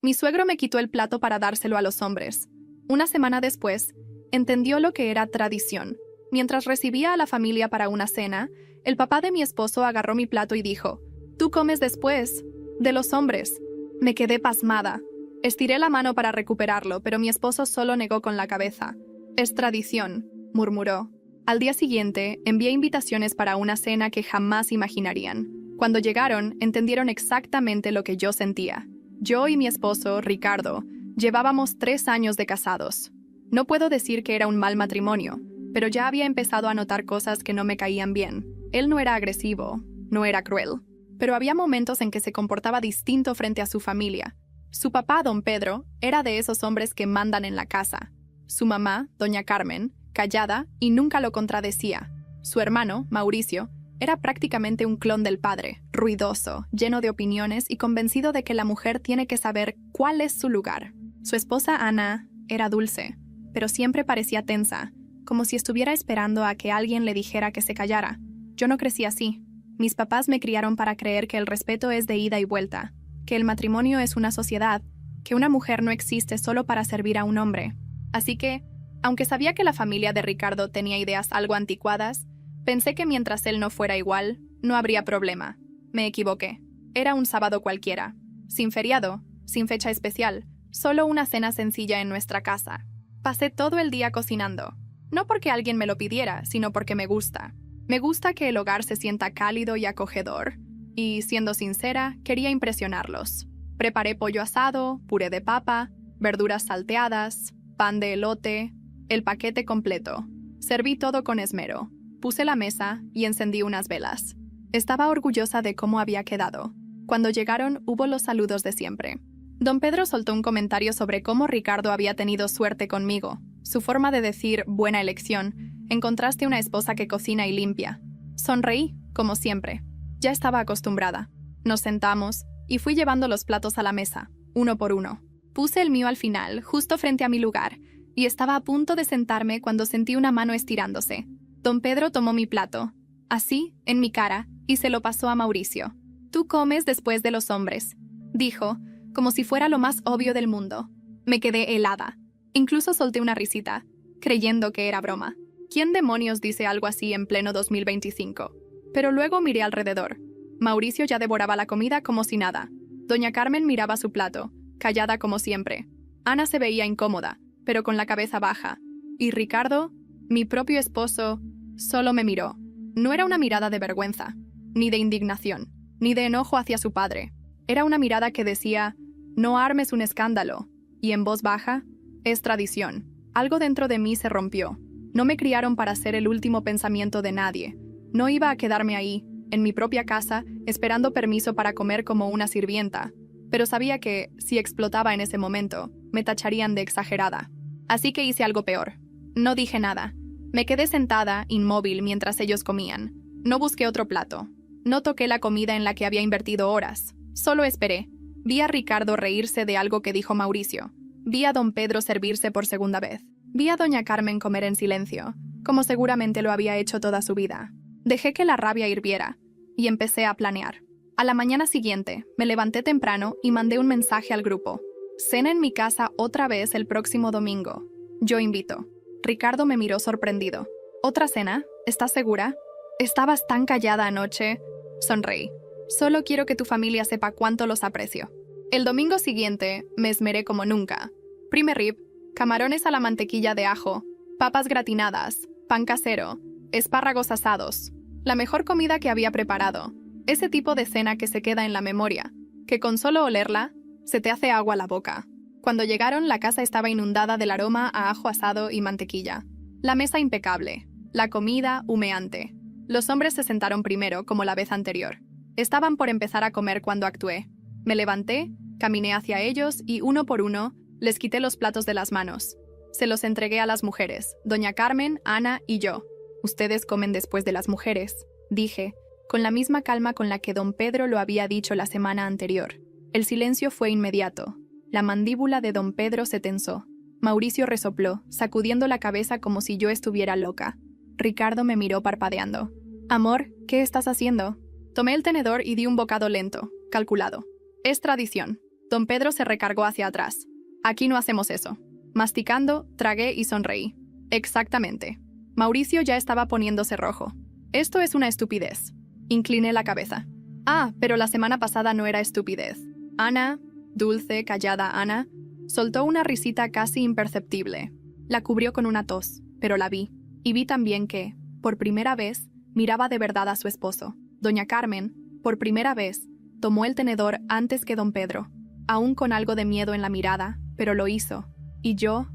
Mi suegro me quitó el plato para dárselo a los hombres. Una semana después, entendió lo que era tradición. Mientras recibía a la familia para una cena, el papá de mi esposo agarró mi plato y dijo: «Tú comes después de los hombres». Me quedé pasmada. Estiré la mano para recuperarlo, pero mi esposo solo negó con la cabeza. «Es tradición», murmuró. Al día siguiente, envié invitaciones para una cena que jamás imaginarían. Cuando llegaron, entendieron exactamente lo que yo sentía. Yo y mi esposo, Ricardo, llevábamos 3 años de casados. No puedo decir que era un mal matrimonio, pero ya había empezado a notar cosas que no me caían bien. Él no era agresivo, no era cruel, pero había momentos en que se comportaba distinto frente a su familia. Su papá, don Pedro, era de esos hombres que mandan en la casa. Su mamá, doña Carmen, callada y nunca lo contradecía. Su hermano, Mauricio, era prácticamente un clon del padre, ruidoso, lleno de opiniones y convencido de que la mujer tiene que saber cuál es su lugar. Su esposa Ana era dulce, pero siempre parecía tensa, como si estuviera esperando a que alguien le dijera que se callara. Yo no crecí así. Mis papás me criaron para creer que el respeto es de ida y vuelta, que el matrimonio es una sociedad, que una mujer no existe solo para servir a un hombre. Así que, aunque sabía que la familia de Ricardo tenía ideas algo anticuadas, pensé que mientras él no fuera igual, no habría problema. Me equivoqué. Era un sábado cualquiera. Sin feriado, sin fecha especial, solo una cena sencilla en nuestra casa. Pasé todo el día cocinando. No porque alguien me lo pidiera, sino porque me gusta. Me gusta que el hogar se sienta cálido y acogedor. Y, siendo sincera, quería impresionarlos. Preparé pollo asado, puré de papa, verduras salteadas, pan de elote, el paquete completo. Serví todo con esmero. Puse la mesa y encendí unas velas. Estaba orgullosa de cómo había quedado. Cuando llegaron, hubo los saludos de siempre. Don Pedro soltó un comentario sobre cómo Ricardo había tenido suerte conmigo. Su forma de decir «buena elección», encontraste una esposa que cocina y limpia. Sonreí, como siempre. Ya estaba acostumbrada. Nos sentamos y fui llevando los platos a la mesa, uno por uno. Puse el mío al final, justo frente a mi lugar, y estaba a punto de sentarme cuando sentí una mano estirándose. Don Pedro tomó mi plato, así, en mi cara, y se lo pasó a Mauricio. «Tú comes después de los hombres», dijo, como si fuera lo más obvio del mundo. Me quedé helada. Incluso solté una risita, creyendo que era broma. ¿Quién demonios dice algo así en pleno 2025? Pero luego miré alrededor. Mauricio ya devoraba la comida como si nada. Doña Carmen miraba su plato, callada como siempre. Ana se veía incómoda, pero con la cabeza baja. Y Ricardo, mi propio esposo, solo me miró. No era una mirada de vergüenza, ni de indignación, ni de enojo hacia su padre. Era una mirada que decía: «No armes un escándalo». Y en voz baja: «Es tradición». Algo dentro de mí se rompió. No me criaron para ser el último pensamiento de nadie. No iba a quedarme ahí, en mi propia casa, esperando permiso para comer como una sirvienta. Pero sabía que, si explotaba en ese momento, me tacharían de exagerada. Así que hice algo peor. No dije nada. Me quedé sentada, inmóvil, mientras ellos comían. No busqué otro plato. No toqué la comida en la que había invertido horas. Solo esperé. Vi a Ricardo reírse de algo que dijo Mauricio. Vi a don Pedro servirse por segunda vez. Vi a doña Carmen comer en silencio, como seguramente lo había hecho toda su vida. Dejé que la rabia hirviera, y empecé a planear. A la mañana siguiente, me levanté temprano y mandé un mensaje al grupo. «Cena en mi casa otra vez el próximo domingo. Yo invito». Ricardo me miró sorprendido. «¿Otra cena? ¿Estás segura? Estabas tan callada anoche». Sonreí. «Solo quiero que tu familia sepa cuánto los aprecio». El domingo siguiente, me esmeré como nunca. Prime rib, camarones a la mantequilla de ajo, papas gratinadas, pan casero, espárragos asados. La mejor comida que había preparado. Ese tipo de cena que se queda en la memoria, que con solo olerla, se te hace agua la boca. Cuando llegaron, la casa estaba inundada del aroma a ajo asado y mantequilla. La mesa impecable, la comida humeante. Los hombres se sentaron primero, como la vez anterior. Estaban por empezar a comer cuando actué. Me levanté, caminé hacia ellos y, uno por uno, les quité los platos de las manos. Se los entregué a las mujeres, doña Carmen, Ana y yo. «Ustedes comen después de las mujeres», dije, con la misma calma con la que don Pedro lo había dicho la semana anterior. El silencio fue inmediato. La mandíbula de don Pedro se tensó. Mauricio resopló, sacudiendo la cabeza como si yo estuviera loca. Ricardo me miró parpadeando. «Amor, ¿qué estás haciendo?» Tomé el tenedor y di un bocado lento, calculado. «Es tradición». Don Pedro se recargó hacia atrás. Aquí no hacemos eso. Masticando, tragué y sonreí. Exactamente. Mauricio ya estaba poniéndose rojo. Esto es una estupidez. Incliné la cabeza. Ah, pero la semana pasada no era estupidez. Ana, dulce, callada Ana, soltó una risita casi imperceptible. La cubrió con una tos, pero la vi. Y vi también que, por primera vez, miraba de verdad a su esposo. Doña Carmen, por primera vez, tomó el tenedor antes que don Pedro, aún con algo de miedo en la mirada, pero lo hizo. Y yo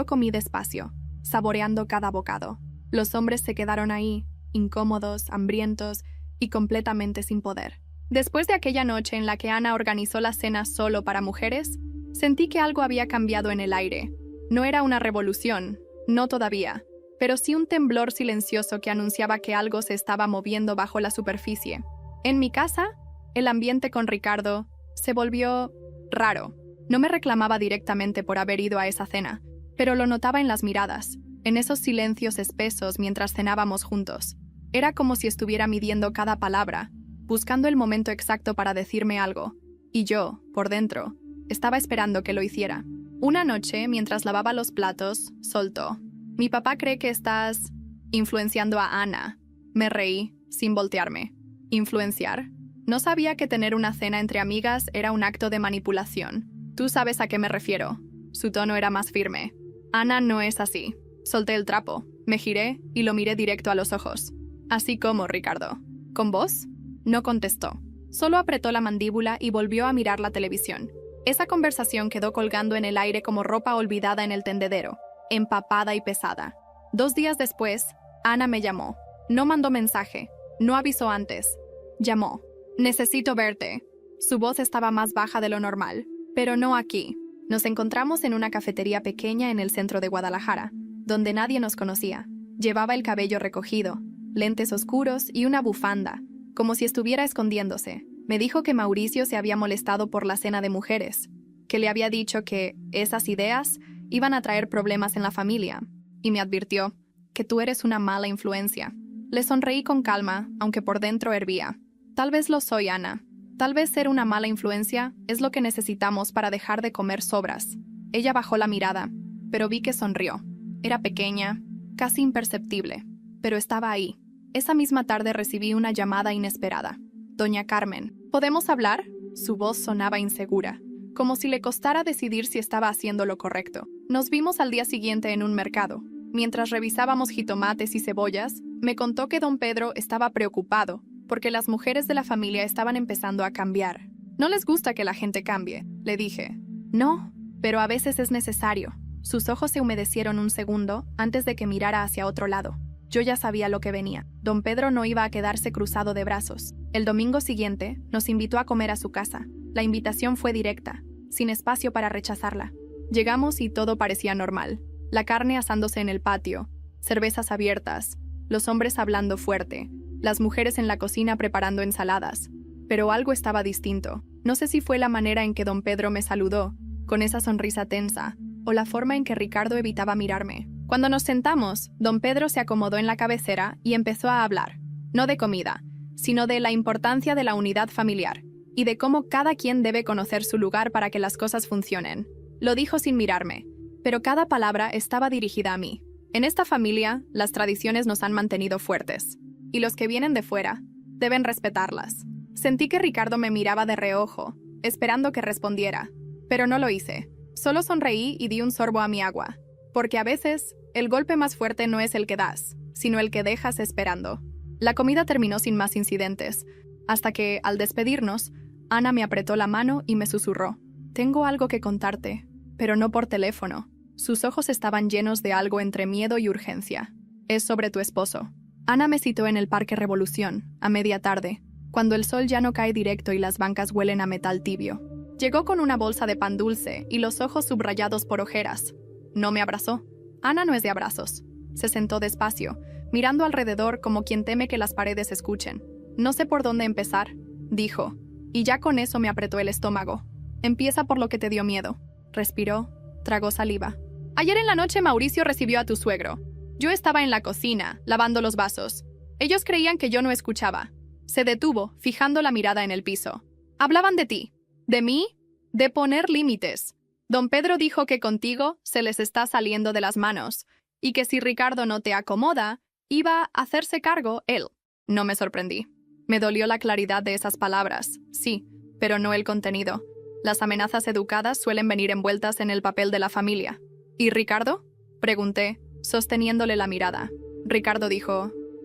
comí despacio, saboreando cada bocado. Los hombres se quedaron ahí, incómodos, hambrientos y completamente sin poder. Después de aquella noche en la que Ana organizó la cena solo para mujeres, sentí que algo había cambiado en el aire. No era una revolución, no todavía, pero sí un temblor silencioso que anunciaba que algo se estaba moviendo bajo la superficie. En mi casa, el ambiente con Ricardo se volvió raro. No me reclamaba directamente por haber ido a esa cena, pero lo notaba en las miradas, en esos silencios espesos mientras cenábamos juntos. Era como si estuviera midiendo cada palabra, buscando el momento exacto para decirme algo. Y yo, por dentro, estaba esperando que lo hiciera. Una noche, mientras lavaba los platos, soltó. Mi papá cree que estás influenciando a Ana. Me reí, sin voltearme. ¿Influenciar? No sabía que tener una cena entre amigas era un acto de manipulación. Tú sabes a qué me refiero. Su tono era más firme. Ana no es así. Solté el trapo, me giré y lo miré directo a los ojos. Así como, Ricardo. ¿Con vos? No contestó. Solo apretó la mandíbula y volvió a mirar la televisión. Esa conversación quedó colgando en el aire como ropa olvidada en el tendedero, empapada y pesada. 2 días después, Ana me llamó. No mandó mensaje. No avisó antes. Llamó. Necesito verte. Su voz estaba más baja de lo normal. Pero no aquí. Nos encontramos en una cafetería pequeña en el centro de Guadalajara, donde nadie nos conocía. Llevaba el cabello recogido, lentes oscuros y una bufanda, como si estuviera escondiéndose. Me dijo que Mauricio se había molestado por la cena de mujeres, que le había dicho que esas ideas iban a traer problemas en la familia, y me advirtió que tú eres una mala influencia. Le sonreí con calma, aunque por dentro hervía. Tal vez lo soy, Ana. Tal vez ser una mala influencia es lo que necesitamos para dejar de comer sobras. Ella bajó la mirada, pero vi que sonrió. Era pequeña, casi imperceptible, pero estaba ahí. Esa misma tarde recibí una llamada inesperada. Doña Carmen, ¿podemos hablar? Su voz sonaba insegura, como si le costara decidir si estaba haciendo lo correcto. Nos vimos al día siguiente en un mercado. Mientras revisábamos jitomates y cebollas, me contó que don Pedro estaba preocupado porque las mujeres de la familia estaban empezando a cambiar. No les gusta que la gente cambie, le dije. No, pero a veces es necesario. Sus ojos se humedecieron un segundo antes de que mirara hacia otro lado. Yo ya sabía lo que venía. Don Pedro no iba a quedarse cruzado de brazos. El domingo siguiente nos invitó a comer a su casa. La invitación fue directa, sin espacio para rechazarla. Llegamos y todo parecía normal. La carne asándose en el patio, cervezas abiertas, los hombres hablando fuerte, las mujeres en la cocina preparando ensaladas. Pero algo estaba distinto. No sé si fue la manera en que don Pedro me saludó, con esa sonrisa tensa, o la forma en que Ricardo evitaba mirarme. Cuando nos sentamos, don Pedro se acomodó en la cabecera y empezó a hablar, no de comida, sino de la importancia de la unidad familiar y de cómo cada quien debe conocer su lugar para que las cosas funcionen. Lo dijo sin mirarme, pero cada palabra estaba dirigida a mí. En esta familia, las tradiciones nos han mantenido fuertes, y los que vienen de fuera deben respetarlas. Sentí que Ricardo me miraba de reojo, esperando que respondiera, pero no lo hice. Solo sonreí y di un sorbo a mi agua, porque a veces el golpe más fuerte no es el que das, sino el que dejas esperando. La comida terminó sin más incidentes, hasta que, al despedirnos, Ana me apretó la mano y me susurró. Tengo algo que contarte, pero no por teléfono. Sus ojos estaban llenos de algo entre miedo y urgencia. Es sobre tu esposo. Ana me citó en el Parque Revolución, a media tarde, cuando el sol ya no cae directo y las bancas huelen a metal tibio. Llegó con una bolsa de pan dulce y los ojos subrayados por ojeras. No me abrazó. Ana no es de abrazos. Se sentó despacio, mirando alrededor como quien teme que las paredes escuchen. No sé por dónde empezar, dijo, y ya con eso me apretó el estómago. Empieza por lo que te dio miedo. Respiró, tragó saliva. Ayer en la noche Mauricio recibió a tu suegro. Yo estaba en la cocina, lavando los vasos. Ellos creían que yo no escuchaba. Se detuvo, fijando la mirada en el piso. Hablaban de ti. ¿De mí? De poner límites. Don Pedro dijo que contigo se les está saliendo de las manos y que si Ricardo no te acomoda, iba a hacerse cargo él. No me sorprendí. Me dolió la claridad de esas palabras, sí, pero no el contenido. Las amenazas educadas suelen venir envueltas en el papel de la familia. ¿Y Ricardo? Pregunté, sosteniéndole la mirada. Ricardo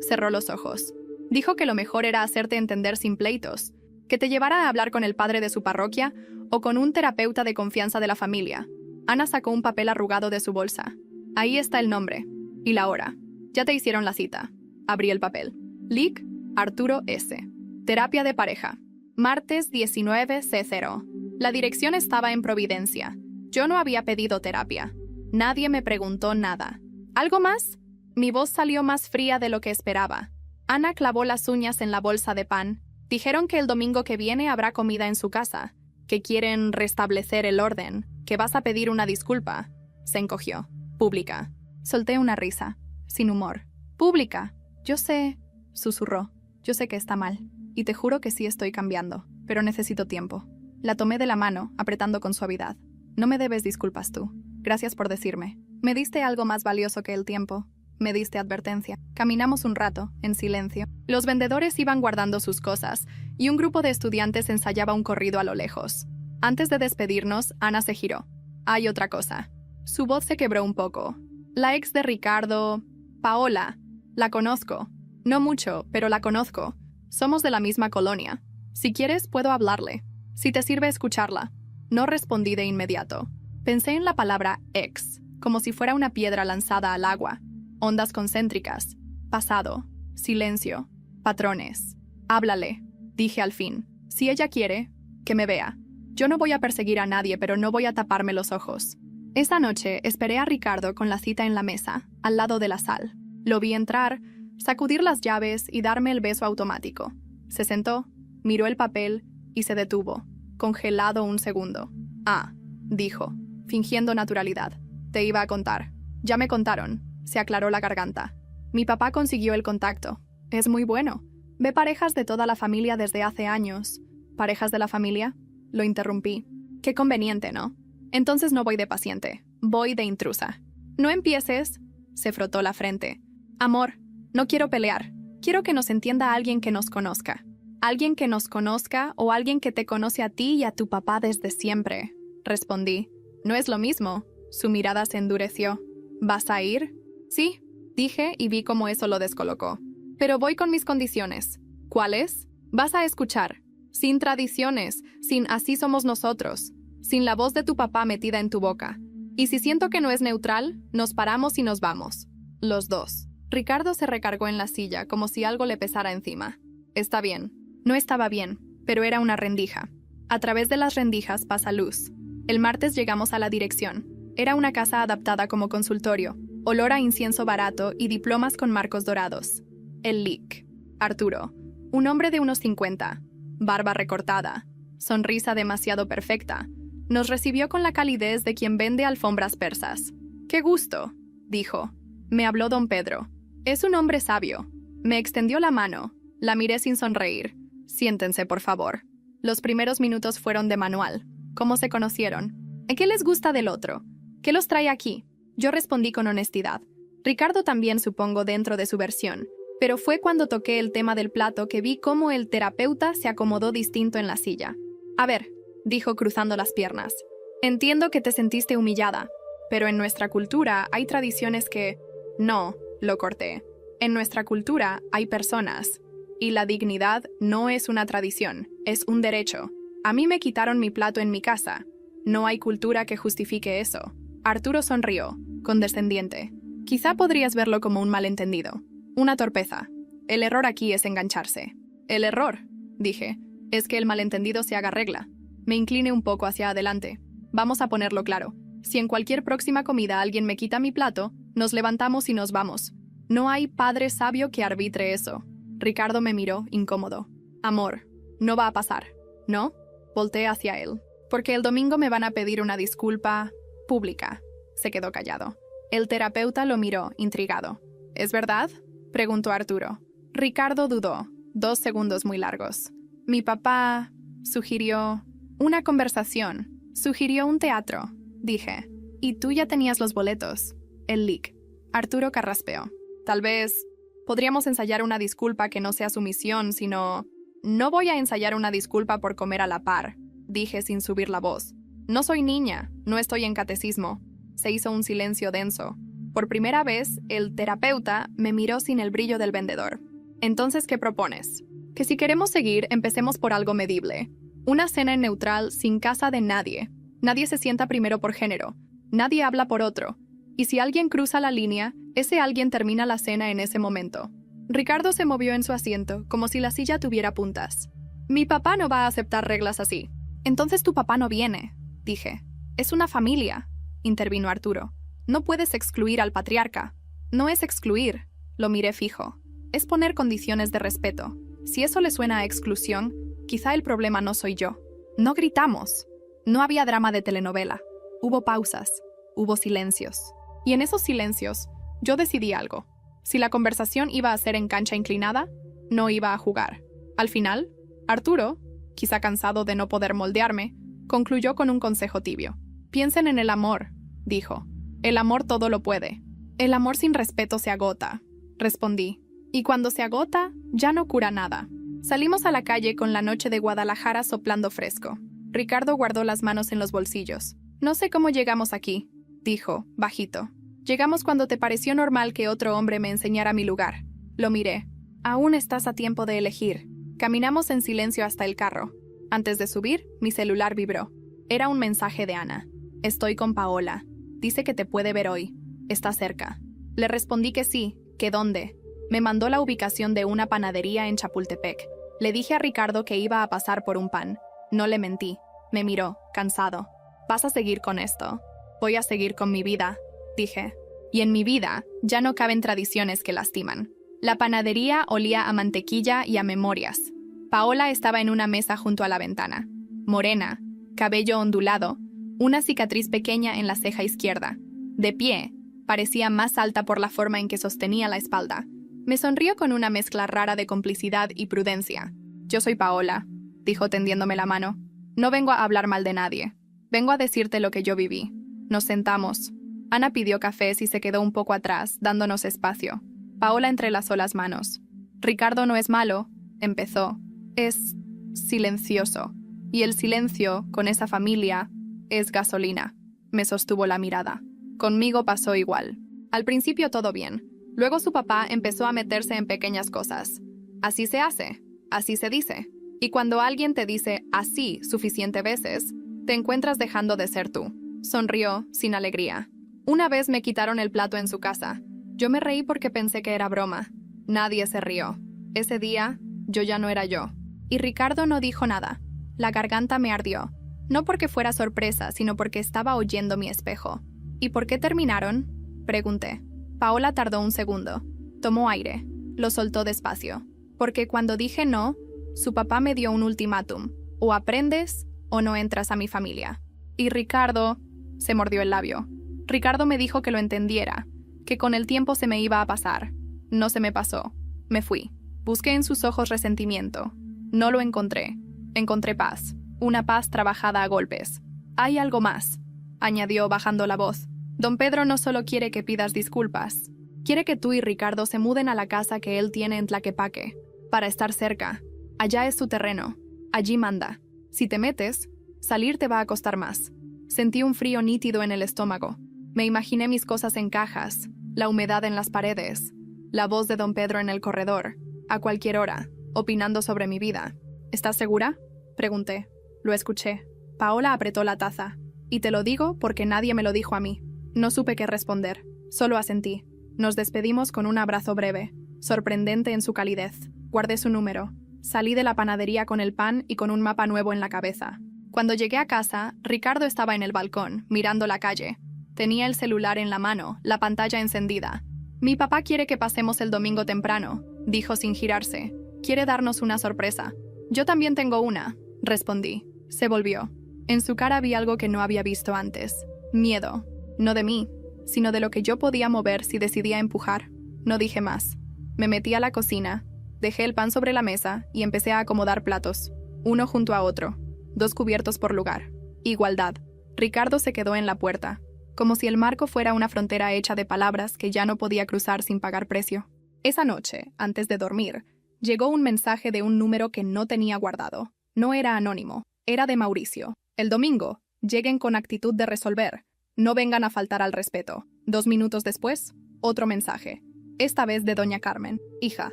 cerró los ojos. Dijo que lo mejor era hacerte entender sin pleitos, que te llevara a hablar con el padre de su parroquia o con un terapeuta de confianza de la familia. Ana sacó un papel arrugado de su bolsa. Ahí está el nombre. Y la hora. Ya te hicieron la cita. Abrí el papel. Lic, Arturo S. Terapia de pareja. Martes 19:00. La dirección estaba en Providencia. Yo no había pedido terapia. Nadie me preguntó nada. ¿Algo más? Mi voz salió más fría de lo que esperaba. Ana clavó las uñas en la bolsa de pan. Dijeron que el domingo que viene habrá comida en su casa, que quieren restablecer el orden, que vas a pedir una disculpa. Se encogió. Pública. Solté una risa, sin humor. Pública. Yo sé, susurró. Yo sé que está mal, y te juro que sí estoy cambiando, pero necesito tiempo. La tomé de la mano, apretando con suavidad. No me debes disculpas tú. Gracias por decirme. Me diste algo más valioso que el tiempo. Me diste advertencia. Caminamos un rato, en silencio. Los vendedores iban guardando sus cosas, y un grupo de estudiantes ensayaba un corrido a lo lejos. Antes de despedirnos, Ana se giró. Hay otra cosa. Su voz se quebró un poco. La ex de Ricardo... Paola. La conozco. No mucho, pero la conozco. Somos de la misma colonia. Si quieres, puedo hablarle. Si te sirve escucharla. No respondí de inmediato. Pensé en la palabra ex, como si fuera una piedra lanzada al agua. Ondas concéntricas. Pasado. Silencio. Patrones. Háblale, dije al fin. Si ella quiere, que me vea. Yo no voy a perseguir a nadie, pero no voy a taparme los ojos. Esa noche esperé a Ricardo con la cita en la mesa, al lado de la sal. Lo vi entrar, sacudir las llaves y darme el beso automático. Se sentó, miró el papel y se detuvo, congelado un segundo. Ah, dijo, fingiendo naturalidad. Te iba a contar. Ya me contaron. Se aclaró la garganta. Mi papá consiguió el contacto. Es muy bueno. Ve parejas de toda la familia desde hace años. ¿Parejas de la familia? Lo interrumpí. Qué conveniente, ¿no? Entonces no voy de paciente. Voy de intrusa. No empieces. Se frotó la frente. Amor, no quiero pelear. Quiero que nos entienda alguien que nos conozca. Alguien que nos conozca o alguien que te conoce a ti y a tu papá desde siempre. Respondí. No es lo mismo. Su mirada se endureció. ¿Vas a ir? Sí, dije y vi cómo eso lo descolocó. Pero voy con mis condiciones. ¿Cuáles? Vas a escuchar. Sin tradiciones, sin así somos nosotros. Sin la voz de tu papá metida en tu boca. Y si siento que no es neutral, nos paramos y nos vamos. Los dos. Ricardo se recargó en la silla como si algo le pesara encima. Está bien. No estaba bien, pero era una rendija. A través de las rendijas pasa luz. El martes llegamos a la dirección. Era una casa adaptada como consultorio. Olor a incienso barato y diplomas con marcos dorados. El Lic. Arturo. Un hombre de unos 50. Barba recortada. Sonrisa demasiado perfecta. Nos recibió con la calidez de quien vende alfombras persas. ¡Qué gusto!, dijo. Me habló don Pedro. Es un hombre sabio. Me extendió la mano. La miré sin sonreír. Siéntense, por favor. Los primeros minutos fueron de manual. ¿Cómo se conocieron? ¿En qué les gusta del otro? ¿Qué los trae aquí? Yo respondí con honestidad. Ricardo también, supongo, dentro de su versión. Pero fue cuando toqué el tema del plato que vi cómo el terapeuta se acomodó distinto en la silla. A ver, dijo cruzando las piernas. Entiendo que te sentiste humillada, pero en nuestra cultura hay tradiciones que... No, lo corté. En nuestra cultura hay personas. Y la dignidad no es una tradición, es un derecho. A mí me quitaron mi plato en mi casa. No hay cultura que justifique eso. Arturo sonrió, condescendiente. Quizá podrías verlo como un malentendido. Una torpeza. El error aquí es engancharse. El error, dije, es que el malentendido se haga regla. Me incliné un poco hacia adelante. Vamos a ponerlo claro. Si en cualquier próxima comida alguien me quita mi plato, nos levantamos y nos vamos. No hay padre sabio que arbitre eso. Ricardo me miró, incómodo. Amor, no va a pasar, ¿no? Volteé hacia él. Porque el domingo me van a pedir una disculpa pública. Se quedó callado. El terapeuta lo miró, intrigado. ¿Es verdad?, preguntó Arturo. Ricardo dudó. 2 segundos muy largos. Mi papá sugirió una conversación. Sugirió un teatro, dije. Y tú ya tenías los boletos. El leak. Arturo carraspeó. Tal vez podríamos ensayar una disculpa que no sea sumisión, sino... No voy a ensayar una disculpa por comer a la par, dije sin subir la voz. No soy niña, no estoy en catecismo. Se hizo un silencio denso. Por primera vez, el terapeuta me miró sin el brillo del vendedor. Entonces, ¿qué propones? Que si queremos seguir, empecemos por algo medible. Una cena en neutral sin casa de nadie. Nadie se sienta primero por género. Nadie habla por otro. Y si alguien cruza la línea, ese alguien termina la cena en ese momento. Ricardo se movió en su asiento, como si la silla tuviera puntas. Mi papá no va a aceptar reglas así. Entonces tu papá no viene, dije. Es una familia, intervino Arturo. No puedes excluir al patriarca. No es excluir, lo miré fijo. Es poner condiciones de respeto. Si eso le suena a exclusión, quizá el problema no soy yo. No gritamos. No había drama de telenovela. Hubo pausas. Hubo silencios. Y en esos silencios, yo decidí algo. Si la conversación iba a ser en cancha inclinada, no iba a jugar. Al final, Arturo, quizá cansado de no poder moldearme, concluyó con un consejo tibio. Piensen en el amor, dijo. El amor todo lo puede. El amor sin respeto se agota, respondí. Y cuando se agota, ya no cura nada. Salimos a la calle con la noche de Guadalajara soplando fresco. Ricardo guardó las manos en los bolsillos. No sé cómo llegamos aquí, dijo, bajito. Llegamos cuando te pareció normal que otro hombre me enseñara mi lugar. Lo miré. Aún estás a tiempo de elegir. Caminamos en silencio hasta el carro. Antes de subir, mi celular vibró. Era un mensaje de Ana. Estoy con Paola. Dice que te puede ver hoy. Está cerca. Le respondí que sí, que dónde. Me mandó la ubicación de una panadería en Chapultepec. Le dije a Ricardo que iba a pasar por un pan. No le mentí. Me miró, cansado. ¿Vas a seguir con esto? Voy a seguir con mi vida, dije. Y en mi vida ya no caben tradiciones que lastiman. La panadería olía a mantequilla y a memorias. Paola estaba en una mesa junto a la ventana. Morena, cabello ondulado, una cicatriz pequeña en la ceja izquierda. De pie, parecía más alta por la forma en que sostenía la espalda. Me sonrió con una mezcla rara de complicidad y prudencia. Yo soy Paola, dijo tendiéndome la mano. No vengo a hablar mal de nadie. Vengo a decirte lo que yo viví. Nos sentamos. Ana pidió cafés y se quedó un poco atrás, dándonos espacio. Paola entrelazó las manos. Ricardo no es malo, empezó. Es silencioso. Y el silencio, con esa familia, es gasolina. Me sostuvo la mirada. Conmigo pasó igual. Al principio todo bien. Luego su papá empezó a meterse en pequeñas cosas. Así se hace, así se dice. Y cuando alguien te dice así suficiente veces, te encuentras dejando de ser tú. Sonrió, sin alegría. Una vez me quitaron el plato en su casa. Yo me reí porque pensé que era broma. Nadie se rió. Ese día, yo ya no era yo. Y Ricardo no dijo nada. La garganta me ardió. No porque fuera sorpresa, sino porque estaba oyendo mi espejo. ¿Y por qué terminaron? Pregunté. Paola tardó un segundo. Tomó aire. Lo soltó despacio. Porque cuando dije no, su papá me dio un ultimátum. O aprendes o no entras a mi familia. Y Ricardo... Se mordió el labio. Ricardo me dijo que lo entendiera, que con el tiempo se me iba a pasar. No se me pasó. Me fui. Busqué en sus ojos resentimiento. No lo encontré. Encontré paz. Una paz trabajada a golpes. Hay algo más, añadió bajando la voz. Don Pedro no solo quiere que pidas disculpas. Quiere que tú y Ricardo se muden a la casa que él tiene en Tlaquepaque, para estar cerca. Allá es su terreno. Allí manda. Si te metes, salir te va a costar más. Sentí un frío nítido en el estómago. Me imaginé mis cosas en cajas, la humedad en las paredes, la voz de don Pedro en el corredor, a cualquier hora, opinando sobre mi vida. ¿Estás segura? Pregunté. Lo escuché. Paola apretó la taza. Y te lo digo porque nadie me lo dijo a mí. No supe qué responder. Solo asentí. Nos despedimos con un abrazo breve, sorprendente en su calidez. Guardé su número. Salí de la panadería con el pan y con un mapa nuevo en la cabeza. Cuando llegué a casa, Ricardo estaba en el balcón, mirando la calle. Tenía el celular en la mano, la pantalla encendida. Mi papá quiere que pasemos el domingo temprano, dijo sin girarse. Quiere darnos una sorpresa. Yo también tengo una, respondí. Se volvió. En su cara vi algo que no había visto antes. Miedo. No de mí, sino de lo que yo podía mover si decidía empujar. No dije más. Me metí a la cocina, dejé el pan sobre la mesa y empecé a acomodar platos, uno junto a otro. 2 cubiertos por lugar. Igualdad. Ricardo se quedó en la puerta, como si el marco fuera una frontera hecha de palabras que ya no podía cruzar sin pagar precio. Esa noche, antes de dormir, llegó un mensaje de un número que no tenía guardado. No era anónimo, era de Mauricio. El domingo, lleguen con actitud de resolver. No vengan a faltar al respeto. 2 minutos después, otro mensaje. Esta vez de doña Carmen. Hija,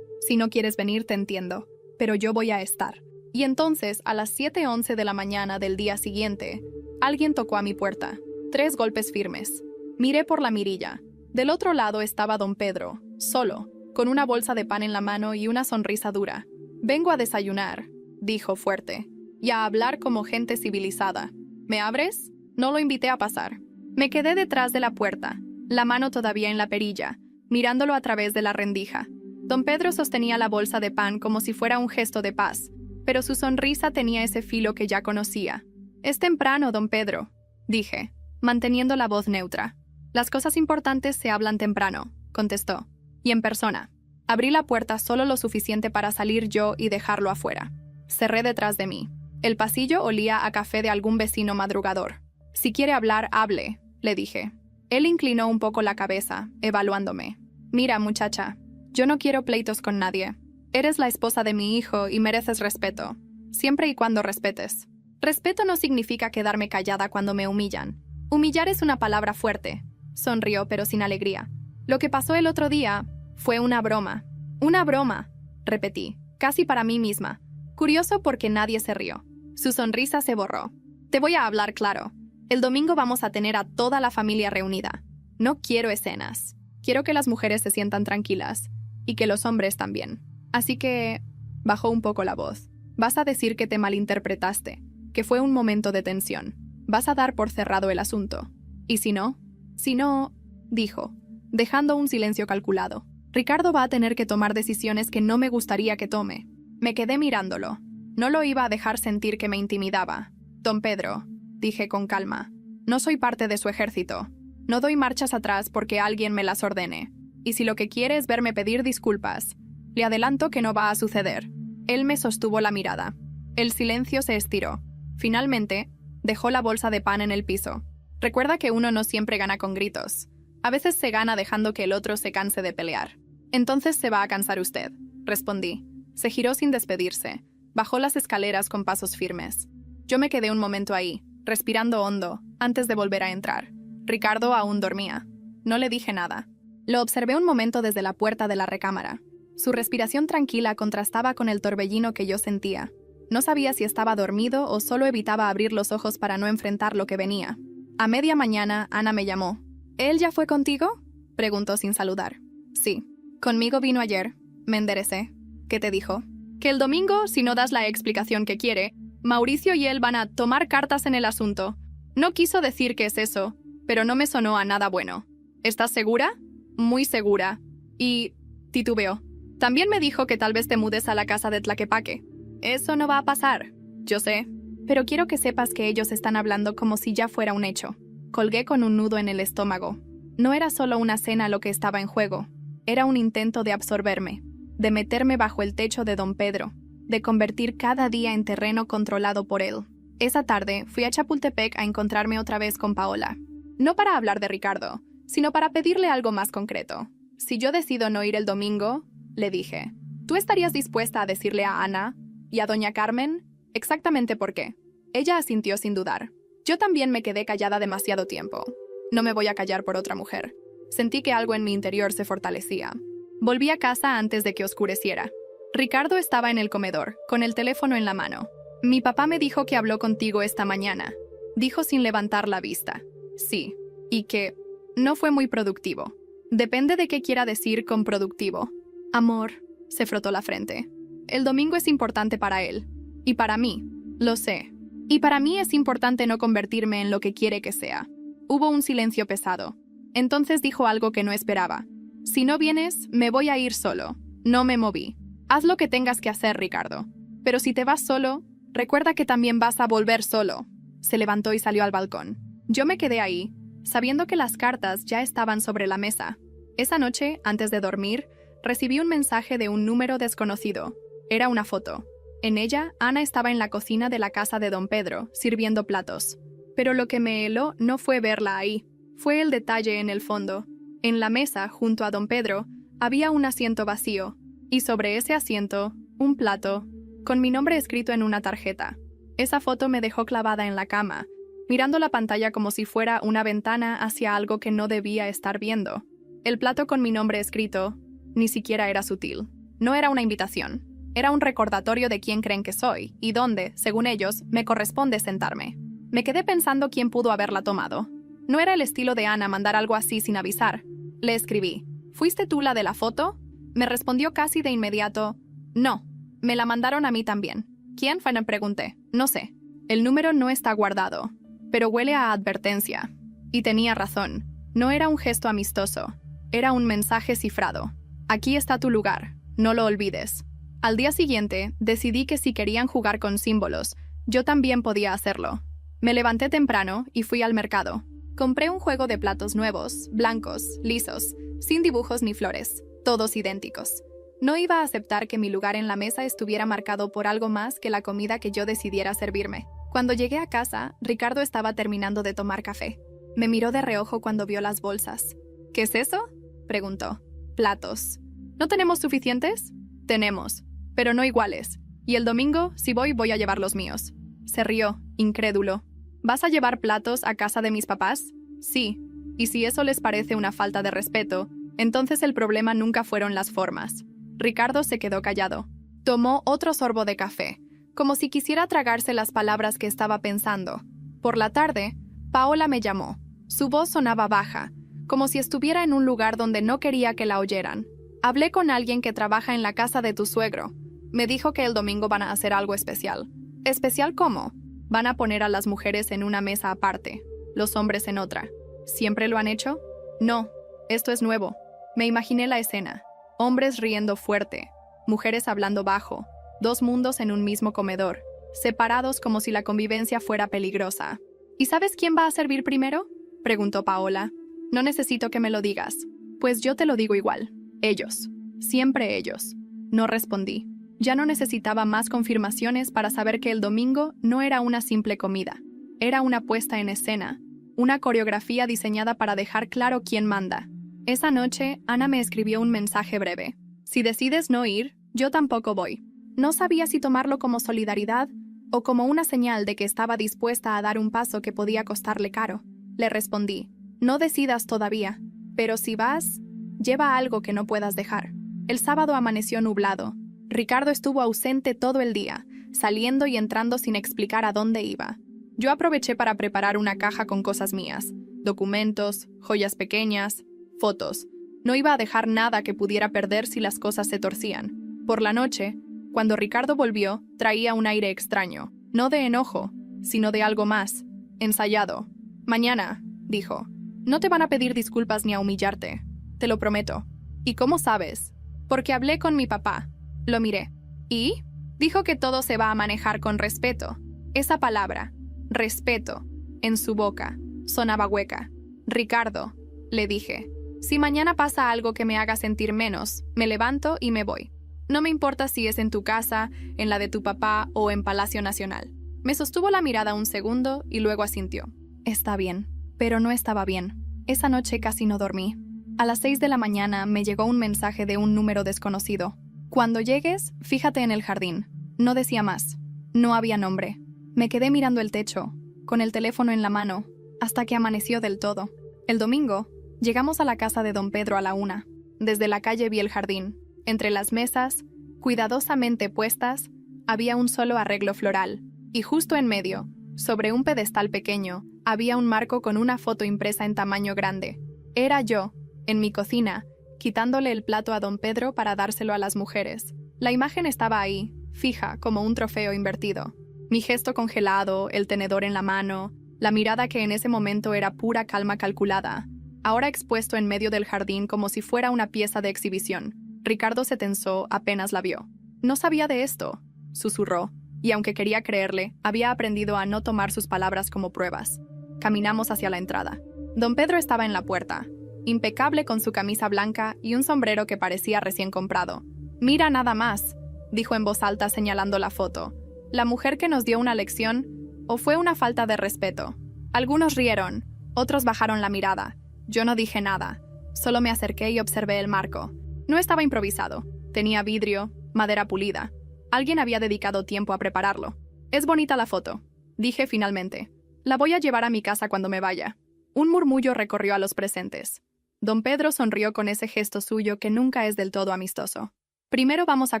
si no quieres venir te entiendo, pero yo voy a estar. Y entonces, a las 7:11 de la mañana del día siguiente, alguien tocó a mi puerta. 3 golpes firmes. Miré por la mirilla. Del otro lado estaba don Pedro, solo, con una bolsa de pan en la mano y una sonrisa dura. Vengo a desayunar, dijo fuerte, y a hablar como gente civilizada. ¿Me abres? No lo invité a pasar. Me quedé detrás de la puerta, la mano todavía en la perilla, mirándolo a través de la rendija. Don Pedro sostenía la bolsa de pan como si fuera un gesto de paz, pero su sonrisa tenía ese filo que ya conocía. «Es temprano, don Pedro», dije, manteniendo la voz neutra. «Las cosas importantes se hablan temprano», contestó, y en persona. Abrí la puerta solo lo suficiente para salir yo y dejarlo afuera. Cerré detrás de mí. El pasillo olía a café de algún vecino madrugador. «Si quiere hablar, hable», le dije. Él inclinó un poco la cabeza, evaluándome. «Mira, muchacha, yo no quiero pleitos con nadie. Eres la esposa de mi hijo y mereces respeto, siempre y cuando respetes. Respeto no significa quedarme callada cuando me humillan. Humillar es una palabra fuerte», sonrió pero sin alegría. «Lo que pasó el otro día fue una broma». «Una broma», repetí, casi para mí misma. Curioso porque nadie se rió. Su sonrisa se borró. «Te voy a hablar claro. El domingo vamos a tener a toda la familia reunida. No quiero escenas. Quiero que las mujeres se sientan tranquilas, y que los hombres también. Así que...» bajó un poco la voz. «Vas a decir que te malinterpretaste, que fue un momento de tensión. Vas a dar por cerrado el asunto. ¿Y si no?» «Si no», dijo, dejando un silencio calculado. «Ricardo va a tener que tomar decisiones que no me gustaría que tome». Me quedé mirándolo. No lo iba a dejar sentir que me intimidaba. «Don Pedro», dije con calma, «no soy parte de su ejército. No doy marchas atrás porque alguien me las ordene. Y si lo que quiere es verme pedir disculpas, le adelanto que no va a suceder». Él me sostuvo la mirada. El silencio se estiró. Finalmente, dejó la bolsa de pan en el piso. «Recuerda que uno no siempre gana con gritos. A veces se gana dejando que el otro se canse de pelear». «Entonces se va a cansar usted», respondí. Se giró sin despedirse. Bajó las escaleras con pasos firmes. Yo me quedé un momento ahí, respirando hondo, antes de volver a entrar. Ricardo aún dormía. No le dije nada. Lo observé un momento desde la puerta de la recámara. Su respiración tranquila contrastaba con el torbellino que yo sentía. No sabía si estaba dormido o solo evitaba abrir los ojos para no enfrentar lo que venía. A media mañana, Ana me llamó. «¿Él ya fue contigo?», preguntó sin saludar. «Sí. Conmigo vino ayer». Me enderecé. «¿Qué te dijo?» «Que el domingo, si no das la explicación que quiere, Mauricio y él van a tomar cartas en el asunto. No quiso decir qué es eso, pero no me sonó a nada bueno». «¿Estás segura?» «Muy segura». Y titubeó. «También me dijo que tal vez te mudes a la casa de Tlaquepaque». «Eso no va a pasar». «Yo sé, pero quiero que sepas que ellos están hablando como si ya fuera un hecho». Colgué con un nudo en el estómago. No era solo una cena lo que estaba en juego. Era un intento de absorberme, de meterme bajo el techo de don Pedro, de convertir cada día en terreno controlado por él. Esa tarde fui a Chapultepec a encontrarme otra vez con Paola. No para hablar de Ricardo, sino para pedirle algo más concreto. «Si yo decido no ir el domingo», le dije, «¿tú estarías dispuesta a decirle a Ana y a doña Carmen exactamente por qué?» Ella asintió sin dudar. Yo también me quedé callada demasiado tiempo. No me voy a callar por otra mujer. Sentí que algo en mi interior se fortalecía. Volví a casa antes de que oscureciera. Ricardo estaba en el comedor, con el teléfono en la mano. «Mi papá me dijo que habló contigo esta mañana», dijo sin levantar la vista. «Sí, y que no fue muy productivo». «Depende de qué quiera decir con productivo». «Amor», se frotó la frente. «El domingo es importante para él. Y para mí. Lo sé. Y para mí es importante no convertirme en lo que quiere que sea». Hubo un silencio pesado. Entonces dijo algo que no esperaba. «Si no vienes, me voy a ir solo». No me moví. «Haz lo que tengas que hacer, Ricardo. Pero si te vas solo, recuerda que también vas a volver solo». Se levantó y salió al balcón. Yo me quedé ahí, sabiendo que las cartas ya estaban sobre la mesa. Esa noche, antes de dormir, recibí un mensaje de un número desconocido. Era una foto. En ella, Ana estaba en la cocina de la casa de don Pedro, sirviendo platos. Pero lo que me heló no fue verla ahí, fue el detalle en el fondo. En la mesa, junto a don Pedro, había un asiento vacío, y sobre ese asiento, un plato, con mi nombre escrito en una tarjeta. Esa foto me dejó clavada en la cama, mirando la pantalla como si fuera una ventana hacia algo que no debía estar viendo. El plato con mi nombre escrito ni siquiera era sutil. No era una invitación. Era un recordatorio de quién creen que soy y dónde, según ellos, me corresponde sentarme. Me quedé pensando quién pudo haberla tomado. No era el estilo de Ana mandar algo así sin avisar. Le escribí: ¿fuiste tú la de la foto? Me respondió casi de inmediato: no, me la mandaron a mí también. ¿Quién? Bueno, pregunté. No sé. El número no está guardado, pero huele a advertencia. Y tenía razón. No era un gesto amistoso. Era un mensaje cifrado. Aquí está tu lugar. No lo olvides. Al día siguiente, decidí que si querían jugar con símbolos, yo también podía hacerlo. Me levanté temprano y fui al mercado. Compré un juego de platos nuevos, blancos, lisos, sin dibujos ni flores, todos idénticos. No iba a aceptar que mi lugar en la mesa estuviera marcado por algo más que la comida que yo decidiera servirme. Cuando llegué a casa, Ricardo estaba terminando de tomar café. Me miró de reojo cuando vio las bolsas. ¿Qué es eso?, preguntó. Platos. ¿No tenemos suficientes? Tenemos, pero no iguales. Y el domingo, si voy a llevar los míos. Se rió, incrédulo. ¿Vas a llevar platos a casa de mis papás? Sí. Y si eso les parece una falta de respeto, entonces el problema nunca fueron las formas. Ricardo se quedó callado. Tomó otro sorbo de café, como si quisiera tragarse las palabras que estaba pensando. Por la tarde, Paola me llamó. Su voz sonaba baja, como si estuviera en un lugar donde no quería que la oyeran. Hablé con alguien que trabaja en la casa de tu suegro. Me dijo que el domingo van a hacer algo especial. ¿Especial cómo? Van a poner a las mujeres en una mesa aparte, los hombres en otra. ¿Siempre lo han hecho? No, esto es nuevo. Me imaginé la escena. Hombres riendo fuerte, mujeres hablando bajo, dos mundos en un mismo comedor, separados como si la convivencia fuera peligrosa. ¿Y sabes quién va a servir primero?, preguntó Paola. No necesito que me lo digas. Pues yo te lo digo igual. Ellos. Siempre ellos. No respondí. Ya no necesitaba más confirmaciones para saber que el domingo no era una simple comida. Era una puesta en escena, una coreografía diseñada para dejar claro quién manda. Esa noche, Ana me escribió un mensaje breve. Si decides no ir, yo tampoco voy. No sabía si tomarlo como solidaridad o como una señal de que estaba dispuesta a dar un paso que podía costarle caro. Le respondí: no decidas todavía, pero si vas, lleva algo que no puedas dejar. El sábado amaneció nublado. Ricardo estuvo ausente todo el día, saliendo y entrando sin explicar a dónde iba. Yo aproveché para preparar una caja con cosas mías, documentos, joyas pequeñas, fotos. No iba a dejar nada que pudiera perder si las cosas se torcían. Por la noche, cuando Ricardo volvió, traía un aire extraño, no de enojo, sino de algo más, ensayado. Mañana, dijo, no te van a pedir disculpas ni a humillarte, te lo prometo. ¿Y cómo sabes? Porque hablé con mi papá. Lo miré. ¿Y? Dijo que todo se va a manejar con respeto. Esa palabra, respeto, en su boca, sonaba hueca. Ricardo, le dije, si mañana pasa algo que me haga sentir menos, me levanto y me voy. No me importa si es en tu casa, en la de tu papá o en Palacio Nacional. Me sostuvo la mirada un segundo y luego asintió. Está bien, pero no estaba bien. Esa noche casi no dormí. A las 6 de la mañana me llegó un mensaje de un número desconocido. Cuando llegues, fíjate en el jardín. No decía más. No había nombre. Me quedé mirando el techo, con el teléfono en la mano, hasta que amaneció del todo. El domingo, llegamos a la casa de don Pedro a la 1. Desde la calle vi el jardín. Entre las mesas, cuidadosamente puestas, había un solo arreglo floral, y justo en medio, sobre un pedestal pequeño, había un marco con una foto impresa en tamaño grande. Era yo, en mi cocina, quitándole el plato a don Pedro para dárselo a las mujeres. La imagen estaba ahí, fija, como un trofeo invertido. Mi gesto congelado, el tenedor en la mano, la mirada que en ese momento era pura calma calculada, ahora expuesto en medio del jardín como si fuera una pieza de exhibición. Ricardo se tensó apenas la vio. No sabía de esto, susurró, y aunque quería creerle, había aprendido a no tomar sus palabras como pruebas. Caminamos hacia la entrada. Don Pedro estaba en la puerta, impecable con su camisa blanca y un sombrero que parecía recién comprado. «Mira nada más», dijo en voz alta señalando la foto. «¿La mujer que nos dio una lección o fue una falta de respeto?» Algunos rieron, otros bajaron la mirada. Yo no dije nada, solo me acerqué y observé el marco. No estaba improvisado, tenía vidrio, madera pulida. Alguien había dedicado tiempo a prepararlo. Es bonita la foto, dije finalmente. La voy a llevar a mi casa cuando me vaya. Un murmullo recorrió a los presentes. Don Pedro sonrió con ese gesto suyo que nunca es del todo amistoso. Primero vamos a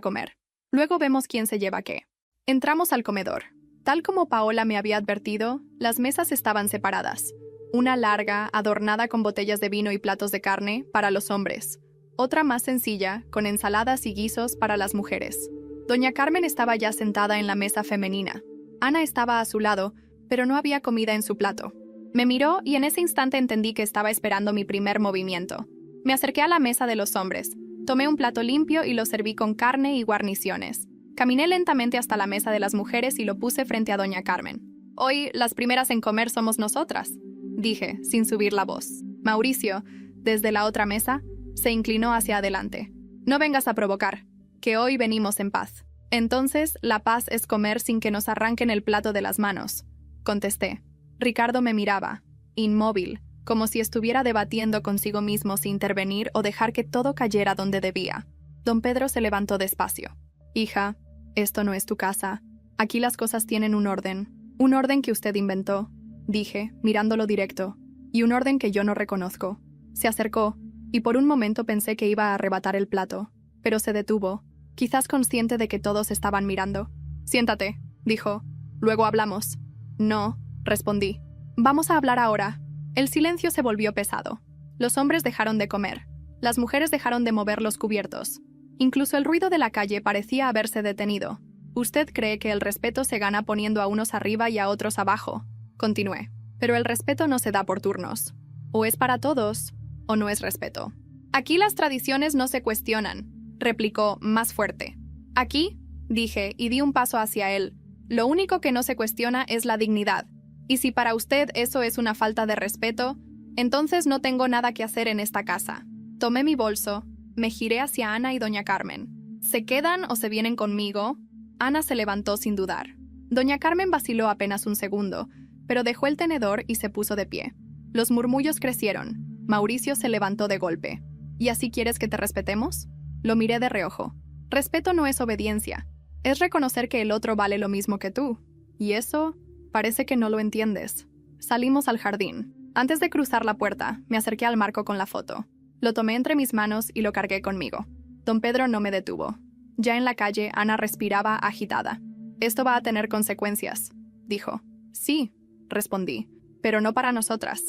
comer. Luego vemos quién se lleva qué. Entramos al comedor. Tal como Paola me había advertido, las mesas estaban separadas. Una larga, adornada con botellas de vino y platos de carne, para los hombres. Otra más sencilla, con ensaladas y guisos para las mujeres. Doña Carmen estaba ya sentada en la mesa femenina. Ana estaba a su lado, pero no había comida en su plato. Me miró y en ese instante entendí que estaba esperando mi primer movimiento. Me acerqué a la mesa de los hombres. Tomé un plato limpio y lo serví con carne y guarniciones. Caminé lentamente hasta la mesa de las mujeres y lo puse frente a doña Carmen. Hoy, las primeras en comer somos nosotras, dije, sin subir la voz. Mauricio, desde la otra mesa, se inclinó hacia adelante. No vengas a provocar, que hoy venimos en paz. Entonces, la paz es comer sin que nos arranquen el plato de las manos, contesté. Ricardo me miraba, inmóvil, como si estuviera debatiendo consigo mismo si intervenir o dejar que todo cayera donde debía. Don Pedro se levantó despacio. Hija, esto no es tu casa. Aquí las cosas tienen un orden que usted inventó, dije, mirándolo directo, y un orden que yo no reconozco. Se acercó, y por un momento pensé que iba a arrebatar el plato, pero se detuvo, quizás consciente de que todos estaban mirando. Siéntate, dijo, luego hablamos. No, respondí. Vamos a hablar ahora. El silencio se volvió pesado. Los hombres dejaron de comer. Las mujeres dejaron de mover los cubiertos. Incluso el ruido de la calle parecía haberse detenido. Usted cree que el respeto se gana poniendo a unos arriba y a otros abajo, continué. Pero el respeto no se da por turnos. O es para todos, o no es respeto. Aquí las tradiciones no se cuestionan, replicó más fuerte. Aquí, dije, y di un paso hacia él. Lo único que no se cuestiona es la dignidad. Y si para usted eso es una falta de respeto, entonces no tengo nada que hacer en esta casa. Tomé mi bolso, me giré hacia Ana y doña Carmen. ¿Se quedan o se vienen conmigo? Ana se levantó sin dudar. Doña Carmen vaciló apenas un segundo, pero dejó el tenedor y se puso de pie. Los murmullos crecieron. Mauricio se levantó de golpe. ¿Y así quieres que te respetemos? Lo miré de reojo. Respeto no es obediencia. Es reconocer que el otro vale lo mismo que tú. Y eso, parece que no lo entiendes. Salimos al jardín. Antes de cruzar la puerta, me acerqué al marco con la foto. Lo tomé entre mis manos y lo cargué conmigo. Don Pedro no me detuvo. Ya en la calle, Ana respiraba agitada. Esto va a tener consecuencias, dijo. Sí, respondí, pero no para nosotras.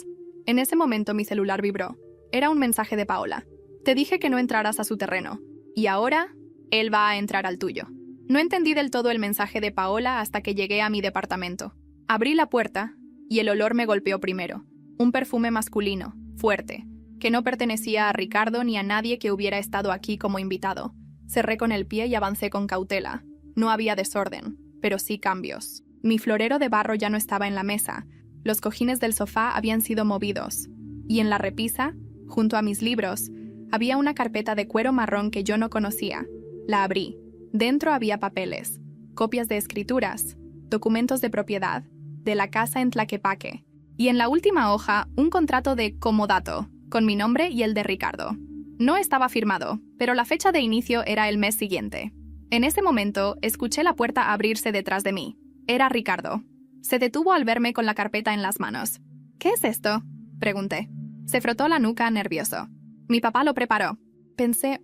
En ese momento mi celular vibró. Era un mensaje de Paola. Te dije que no entraras a su terreno. Y ahora, él va a entrar al tuyo. No entendí del todo el mensaje de Paola hasta que llegué a mi departamento. Abrí la puerta y el olor me golpeó primero. Un perfume masculino, fuerte, que no pertenecía a Ricardo ni a nadie que hubiera estado aquí como invitado. Cerré con el pie y avancé con cautela. No había desorden, pero sí cambios. Mi florero de barro ya no estaba en la mesa. Los cojines del sofá habían sido movidos. Y en la repisa, junto a mis libros, había una carpeta de cuero marrón que yo no conocía. La abrí. Dentro había papeles, copias de escrituras, documentos de propiedad, de la casa en Tlaquepaque. Y en la última hoja, un contrato de comodato, con mi nombre y el de Ricardo. No estaba firmado, pero la fecha de inicio era el mes siguiente. En ese momento, escuché la puerta abrirse detrás de mí. Era Ricardo. Se detuvo al verme con la carpeta en las manos. ¿Qué es esto?, pregunté. Se frotó la nuca nervioso. Mi papá lo preparó. Pensé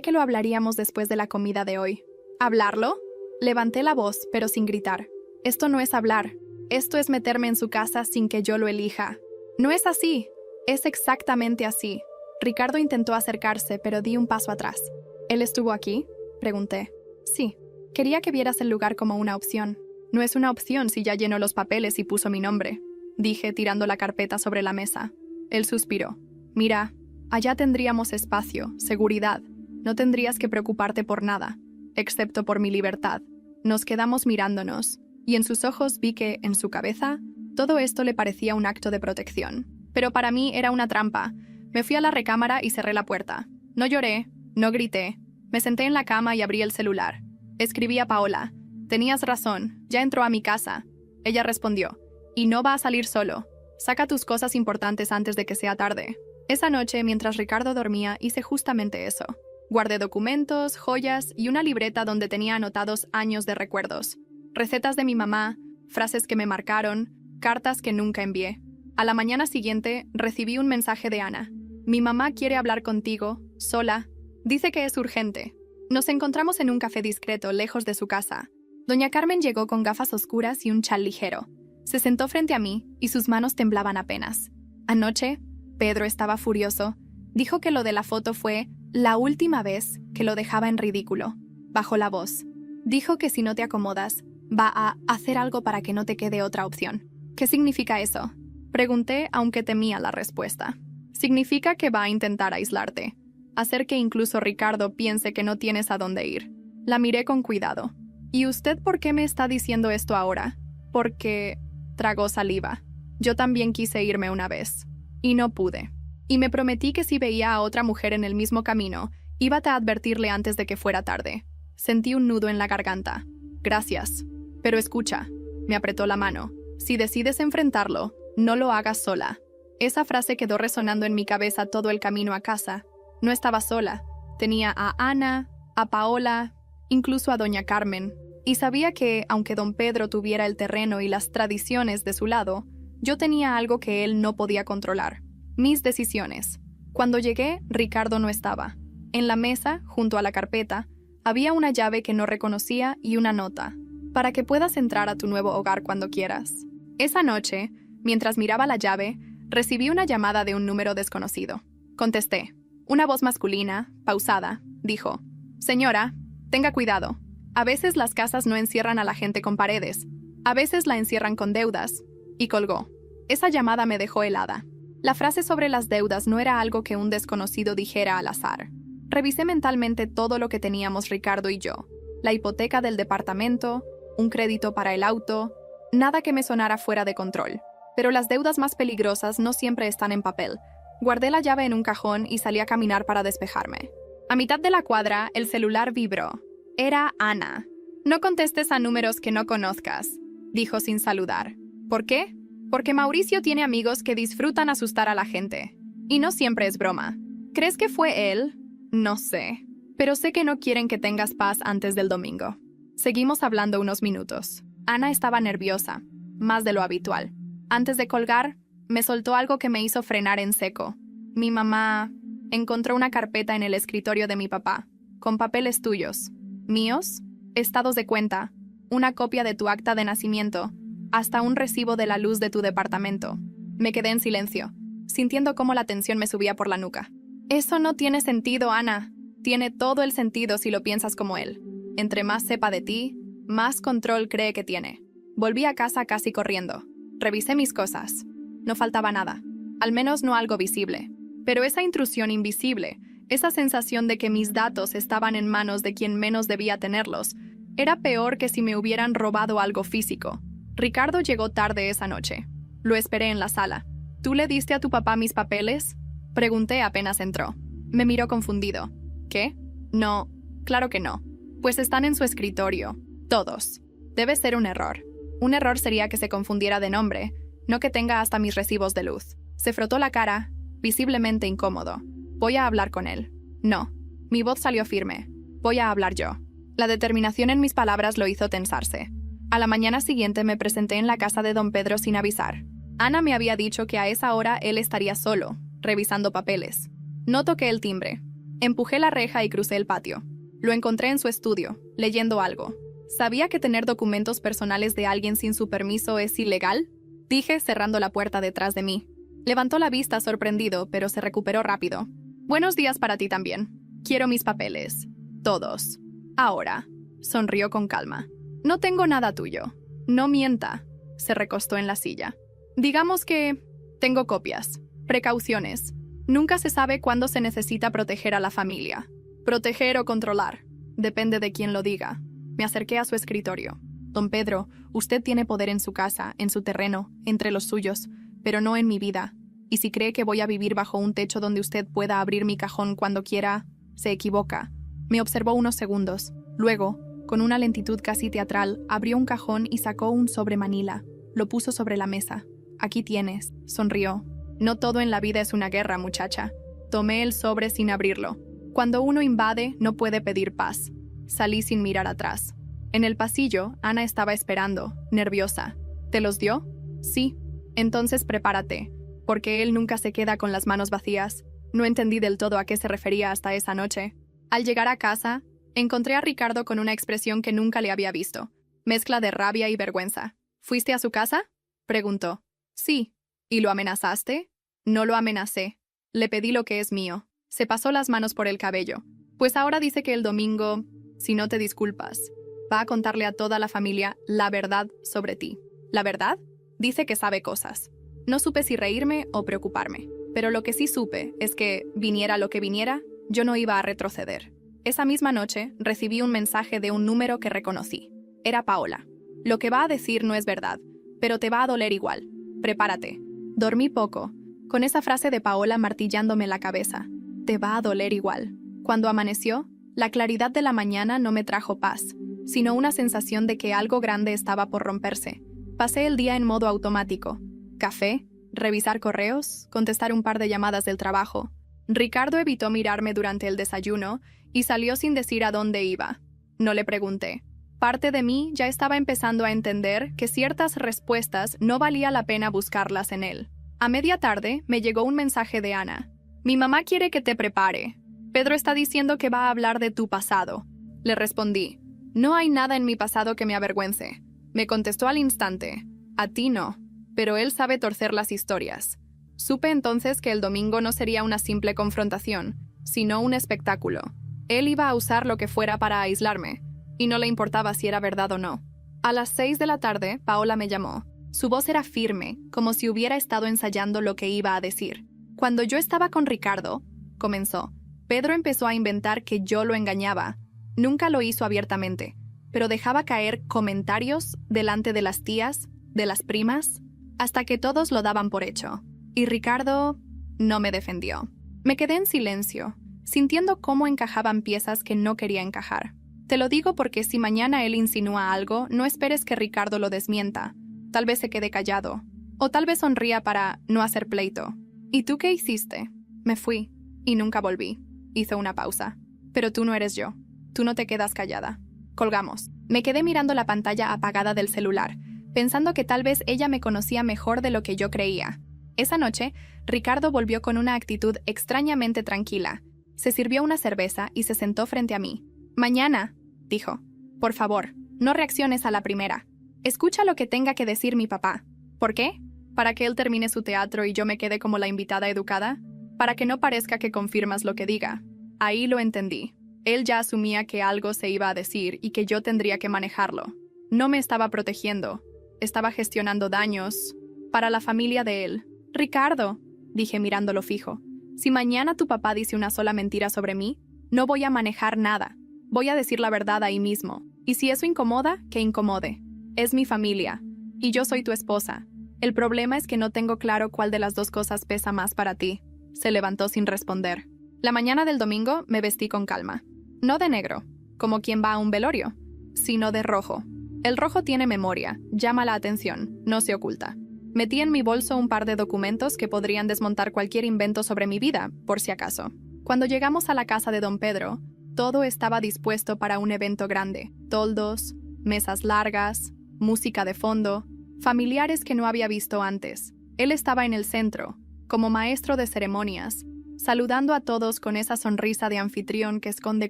que lo hablaríamos después de la comida de hoy. ¿Hablarlo? Levanté la voz, pero sin gritar. Esto no es hablar. Esto es meterme en su casa sin que yo lo elija. No es así. Es exactamente así. Ricardo intentó acercarse, pero di un paso atrás. ¿Él estuvo aquí?, pregunté. Sí. Quería que vieras el lugar como una opción. No es una opción si ya llenó los papeles y puso mi nombre, dije tirando la carpeta sobre la mesa. Él suspiró. Mira, allá tendríamos espacio, seguridad. No tendrías que preocuparte por nada, excepto por mi libertad. Nos quedamos mirándonos, y en sus ojos vi que, en su cabeza, todo esto le parecía un acto de protección. Pero para mí era una trampa. Me fui a la recámara y cerré la puerta. No lloré, no grité. Me senté en la cama y abrí el celular. Escribí a Paola. Tenías razón, ya entró a mi casa. Ella respondió. Y no va a salir solo. Saca tus cosas importantes antes de que sea tarde. Esa noche, mientras Ricardo dormía, hice justamente eso. Guardé documentos, joyas y una libreta donde tenía anotados años de recuerdos. Recetas de mi mamá, frases que me marcaron, cartas que nunca envié. A la mañana siguiente, recibí un mensaje de Ana. Mi mamá quiere hablar contigo, sola. Dice que es urgente. Nos encontramos en un café discreto, lejos de su casa. Doña Carmen llegó con gafas oscuras y un chal ligero. Se sentó frente a mí y sus manos temblaban apenas. Anoche, Pedro estaba furioso. Dijo que lo de la foto fue la última vez que lo dejaba en ridículo. Bajó la voz. Dijo que si no te acomodas, va a hacer algo para que no te quede otra opción. ¿Qué significa eso? Pregunté, aunque temía la respuesta. Significa que va a intentar aislarte. Hacer que incluso Ricardo piense que no tienes a dónde ir. La miré con cuidado. ¿Y usted por qué me está diciendo esto ahora? Porque... tragó saliva. Yo también quise irme una vez. Y no pude. Y me prometí que si veía a otra mujer en el mismo camino, iba a advertirle antes de que fuera tarde. Sentí un nudo en la garganta. Gracias. Pero escucha. Me apretó la mano. Si decides enfrentarlo, no lo hagas sola. Esa frase quedó resonando en mi cabeza todo el camino a casa. No estaba sola. Tenía a Ana, a Paola, incluso a doña Carmen. Y sabía que, aunque don Pedro tuviera el terreno y las tradiciones de su lado, yo tenía algo que él no podía controlar. Mis decisiones. Cuando llegué, Ricardo no estaba. En la mesa, junto a la carpeta, había una llave que no reconocía y una nota. Para que puedas entrar a tu nuevo hogar cuando quieras. Esa noche, mientras miraba la llave, recibí una llamada de un número desconocido. Contesté. Una voz masculina, pausada, dijo: «Señora, tenga cuidado. A veces las casas no encierran a la gente con paredes. A veces la encierran con deudas». Y colgó. Esa llamada me dejó helada. La frase sobre las deudas no era algo que un desconocido dijera al azar. Revisé mentalmente todo lo que teníamos Ricardo y yo. La hipoteca del departamento, un crédito para el auto, nada que me sonara fuera de control. Pero las deudas más peligrosas no siempre están en papel. Guardé la llave en un cajón y salí a caminar para despejarme. A mitad de la cuadra, el celular vibró. Era Ana. «No contestes a números que no conozcas», dijo sin saludar. ¿Por qué? Porque Mauricio tiene amigos que disfrutan asustar a la gente. Y no siempre es broma. ¿Crees que fue él? No sé. Pero sé que no quieren que tengas paz antes del domingo. Seguimos hablando unos minutos. Ana estaba nerviosa, más de lo habitual. Antes de colgar, me soltó algo que me hizo frenar en seco. Mi mamá encontró una carpeta en el escritorio de mi papá, con papeles tuyos. ¿Míos? Estados de cuenta, una copia de tu acta de nacimiento, hasta un recibo de la luz de tu departamento. Me quedé en silencio, sintiendo cómo la tensión me subía por la nuca. Eso no tiene sentido, Ana. Tiene todo el sentido si lo piensas como él. Entre más sepa de ti, más control cree que tiene. Volví a casa casi corriendo. Revisé mis cosas. No faltaba nada. Al menos no algo visible. Pero esa intrusión invisible, esa sensación de que mis datos estaban en manos de quien menos debía tenerlos, era peor que si me hubieran robado algo físico. Ricardo llegó tarde esa noche. Lo esperé en la sala. ¿Tú le diste a tu papá mis papeles?, pregunté apenas entró. Me miró confundido. ¿Qué? No, claro que no. Pues están en su escritorio. Todos. Debe ser un error. Un error sería que se confundiera de nombre, no que tenga hasta mis recibos de luz. Se frotó la cara, visiblemente incómodo. Voy a hablar con él. No. Mi voz salió firme. Voy a hablar yo. La determinación en mis palabras lo hizo tensarse. A la mañana siguiente me presenté en la casa de don Pedro sin avisar. Ana me había dicho que a esa hora él estaría solo, revisando papeles. No toqué el timbre. Empujé la reja y crucé el patio. Lo encontré en su estudio, leyendo algo. ¿Sabía que tener documentos personales de alguien sin su permiso es ilegal?, dije cerrando la puerta detrás de mí. Levantó la vista sorprendido, pero se recuperó rápido. Buenos días para ti también. Quiero mis papeles. Todos. Ahora. Sonrió con calma. No tengo nada tuyo. No mienta. Se recostó en la silla. Digamos que tengo copias. Precauciones. Nunca se sabe cuándo se necesita proteger a la familia. Proteger o controlar. Depende de quién lo diga. Me acerqué a su escritorio. Don Pedro, usted tiene poder en su casa, en su terreno, entre los suyos, pero no en mi vida. Y si cree que voy a vivir bajo un techo donde usted pueda abrir mi cajón cuando quiera, se equivoca. Me observó unos segundos. Luego, con una lentitud casi teatral, abrió un cajón y sacó un sobre manila. lo puso sobre la mesa. Aquí tienes, sonrió. No todo en la vida es una guerra, muchacha. Tomé el sobre sin abrirlo. Cuando uno invade, no puede pedir paz. Salí sin mirar atrás. En el pasillo, Ana estaba esperando, nerviosa. ¿Te los dio? Sí. Entonces prepárate, porque él nunca se queda con las manos vacías. No entendí del todo a qué se refería hasta esa noche. Al llegar a casa, encontré a Ricardo con una expresión que nunca le había visto. Mezcla de rabia y vergüenza. ¿Fuiste a su casa? Preguntó. Sí. ¿Y lo amenazaste? No lo amenacé. Le pedí lo que es mío. Se pasó las manos por el cabello. Pues ahora dice que el domingo, si no te disculpas, va a contarle a toda la familia la verdad sobre ti. ¿La verdad? Dice que sabe cosas. No supe si reírme o preocuparme. Pero lo que sí supe es que, viniera lo que viniera, yo no iba a retroceder. Esa misma noche recibí un mensaje de un número que reconocí. Era Paola. Lo que va a decir no es verdad, pero te va a doler igual. Prepárate. Dormí poco, con esa frase de Paola martillándome la cabeza. Te va a doler igual. Cuando amaneció, la claridad de la mañana no me trajo paz, sino una sensación de que algo grande estaba por romperse. Pasé el día en modo automático. Café, revisar correos, contestar un par de llamadas del trabajo. Ricardo evitó mirarme durante el desayuno y salió sin decir a dónde iba. No le pregunté. Parte de mí ya estaba empezando a entender que ciertas respuestas no valía la pena buscarlas en él. A media tarde me llegó un mensaje de Ana. Mi mamá quiere que te prepare. Pedro está diciendo que va a hablar de tu pasado. Le respondí. No hay nada en mi pasado que me avergüence. Me contestó al instante. A ti no. Pero él sabe torcer las historias. Supe entonces que el domingo no sería una simple confrontación, sino un espectáculo. Él iba a usar lo que fuera para aislarme, y no le importaba si era verdad o no. A las 6 de la tarde, Paola me llamó. Su voz era firme, como si hubiera estado ensayando lo que iba a decir. Cuando yo estaba con Ricardo, comenzó, Pedro empezó a inventar que yo lo engañaba. Nunca lo hizo abiertamente, pero dejaba caer comentarios delante de las tías, de las primas, hasta que todos lo daban por hecho. Y Ricardo no me defendió. Me quedé en silencio, sintiendo cómo encajaban piezas que no quería encajar. Te lo digo porque si mañana él insinúa algo, no esperes que Ricardo lo desmienta. Tal vez se quede callado. O tal vez sonría para no hacer pleito. ¿Y tú qué hiciste? Me fui. Y nunca volví. Hizo una pausa. Pero tú no eres yo. Tú no te quedas callada. Colgamos. Me quedé mirando la pantalla apagada del celular, pensando que tal vez ella me conocía mejor de lo que yo creía. Esa noche, Ricardo volvió con una actitud extrañamente tranquila. Se sirvió una cerveza y se sentó frente a mí. Mañana, dijo. Por favor, no reacciones a la primera. Escucha lo que tenga que decir mi papá. ¿Por qué? ¿Para que él termine su teatro y yo me quede como la invitada educada? Para que no parezca que confirmas lo que diga. Ahí lo entendí. Él ya asumía que algo se iba a decir y que yo tendría que manejarlo. No me estaba protegiendo. Estaba gestionando daños para la familia de él. Ricardo, dije mirándolo fijo, si mañana tu papá dice una sola mentira sobre mí, no voy a manejar nada. Voy a decir la verdad ahí mismo. Y si eso incomoda, que incomode. Es mi familia. Y yo soy tu esposa. El problema es que no tengo claro cuál de las dos cosas pesa más para ti. Se levantó sin responder. La mañana del domingo me vestí con calma. No de negro, como quien va a un velorio, sino de rojo. El rojo tiene memoria, llama la atención, no se oculta. Metí en mi bolso un par de documentos que podrían desmontar cualquier invento sobre mi vida, por si acaso. Cuando llegamos a la casa de don Pedro, todo estaba dispuesto para un evento grande. Toldos, mesas largas, música de fondo, familiares que no había visto antes. Él estaba en el centro, como maestro de ceremonias, saludando a todos con esa sonrisa de anfitrión que esconde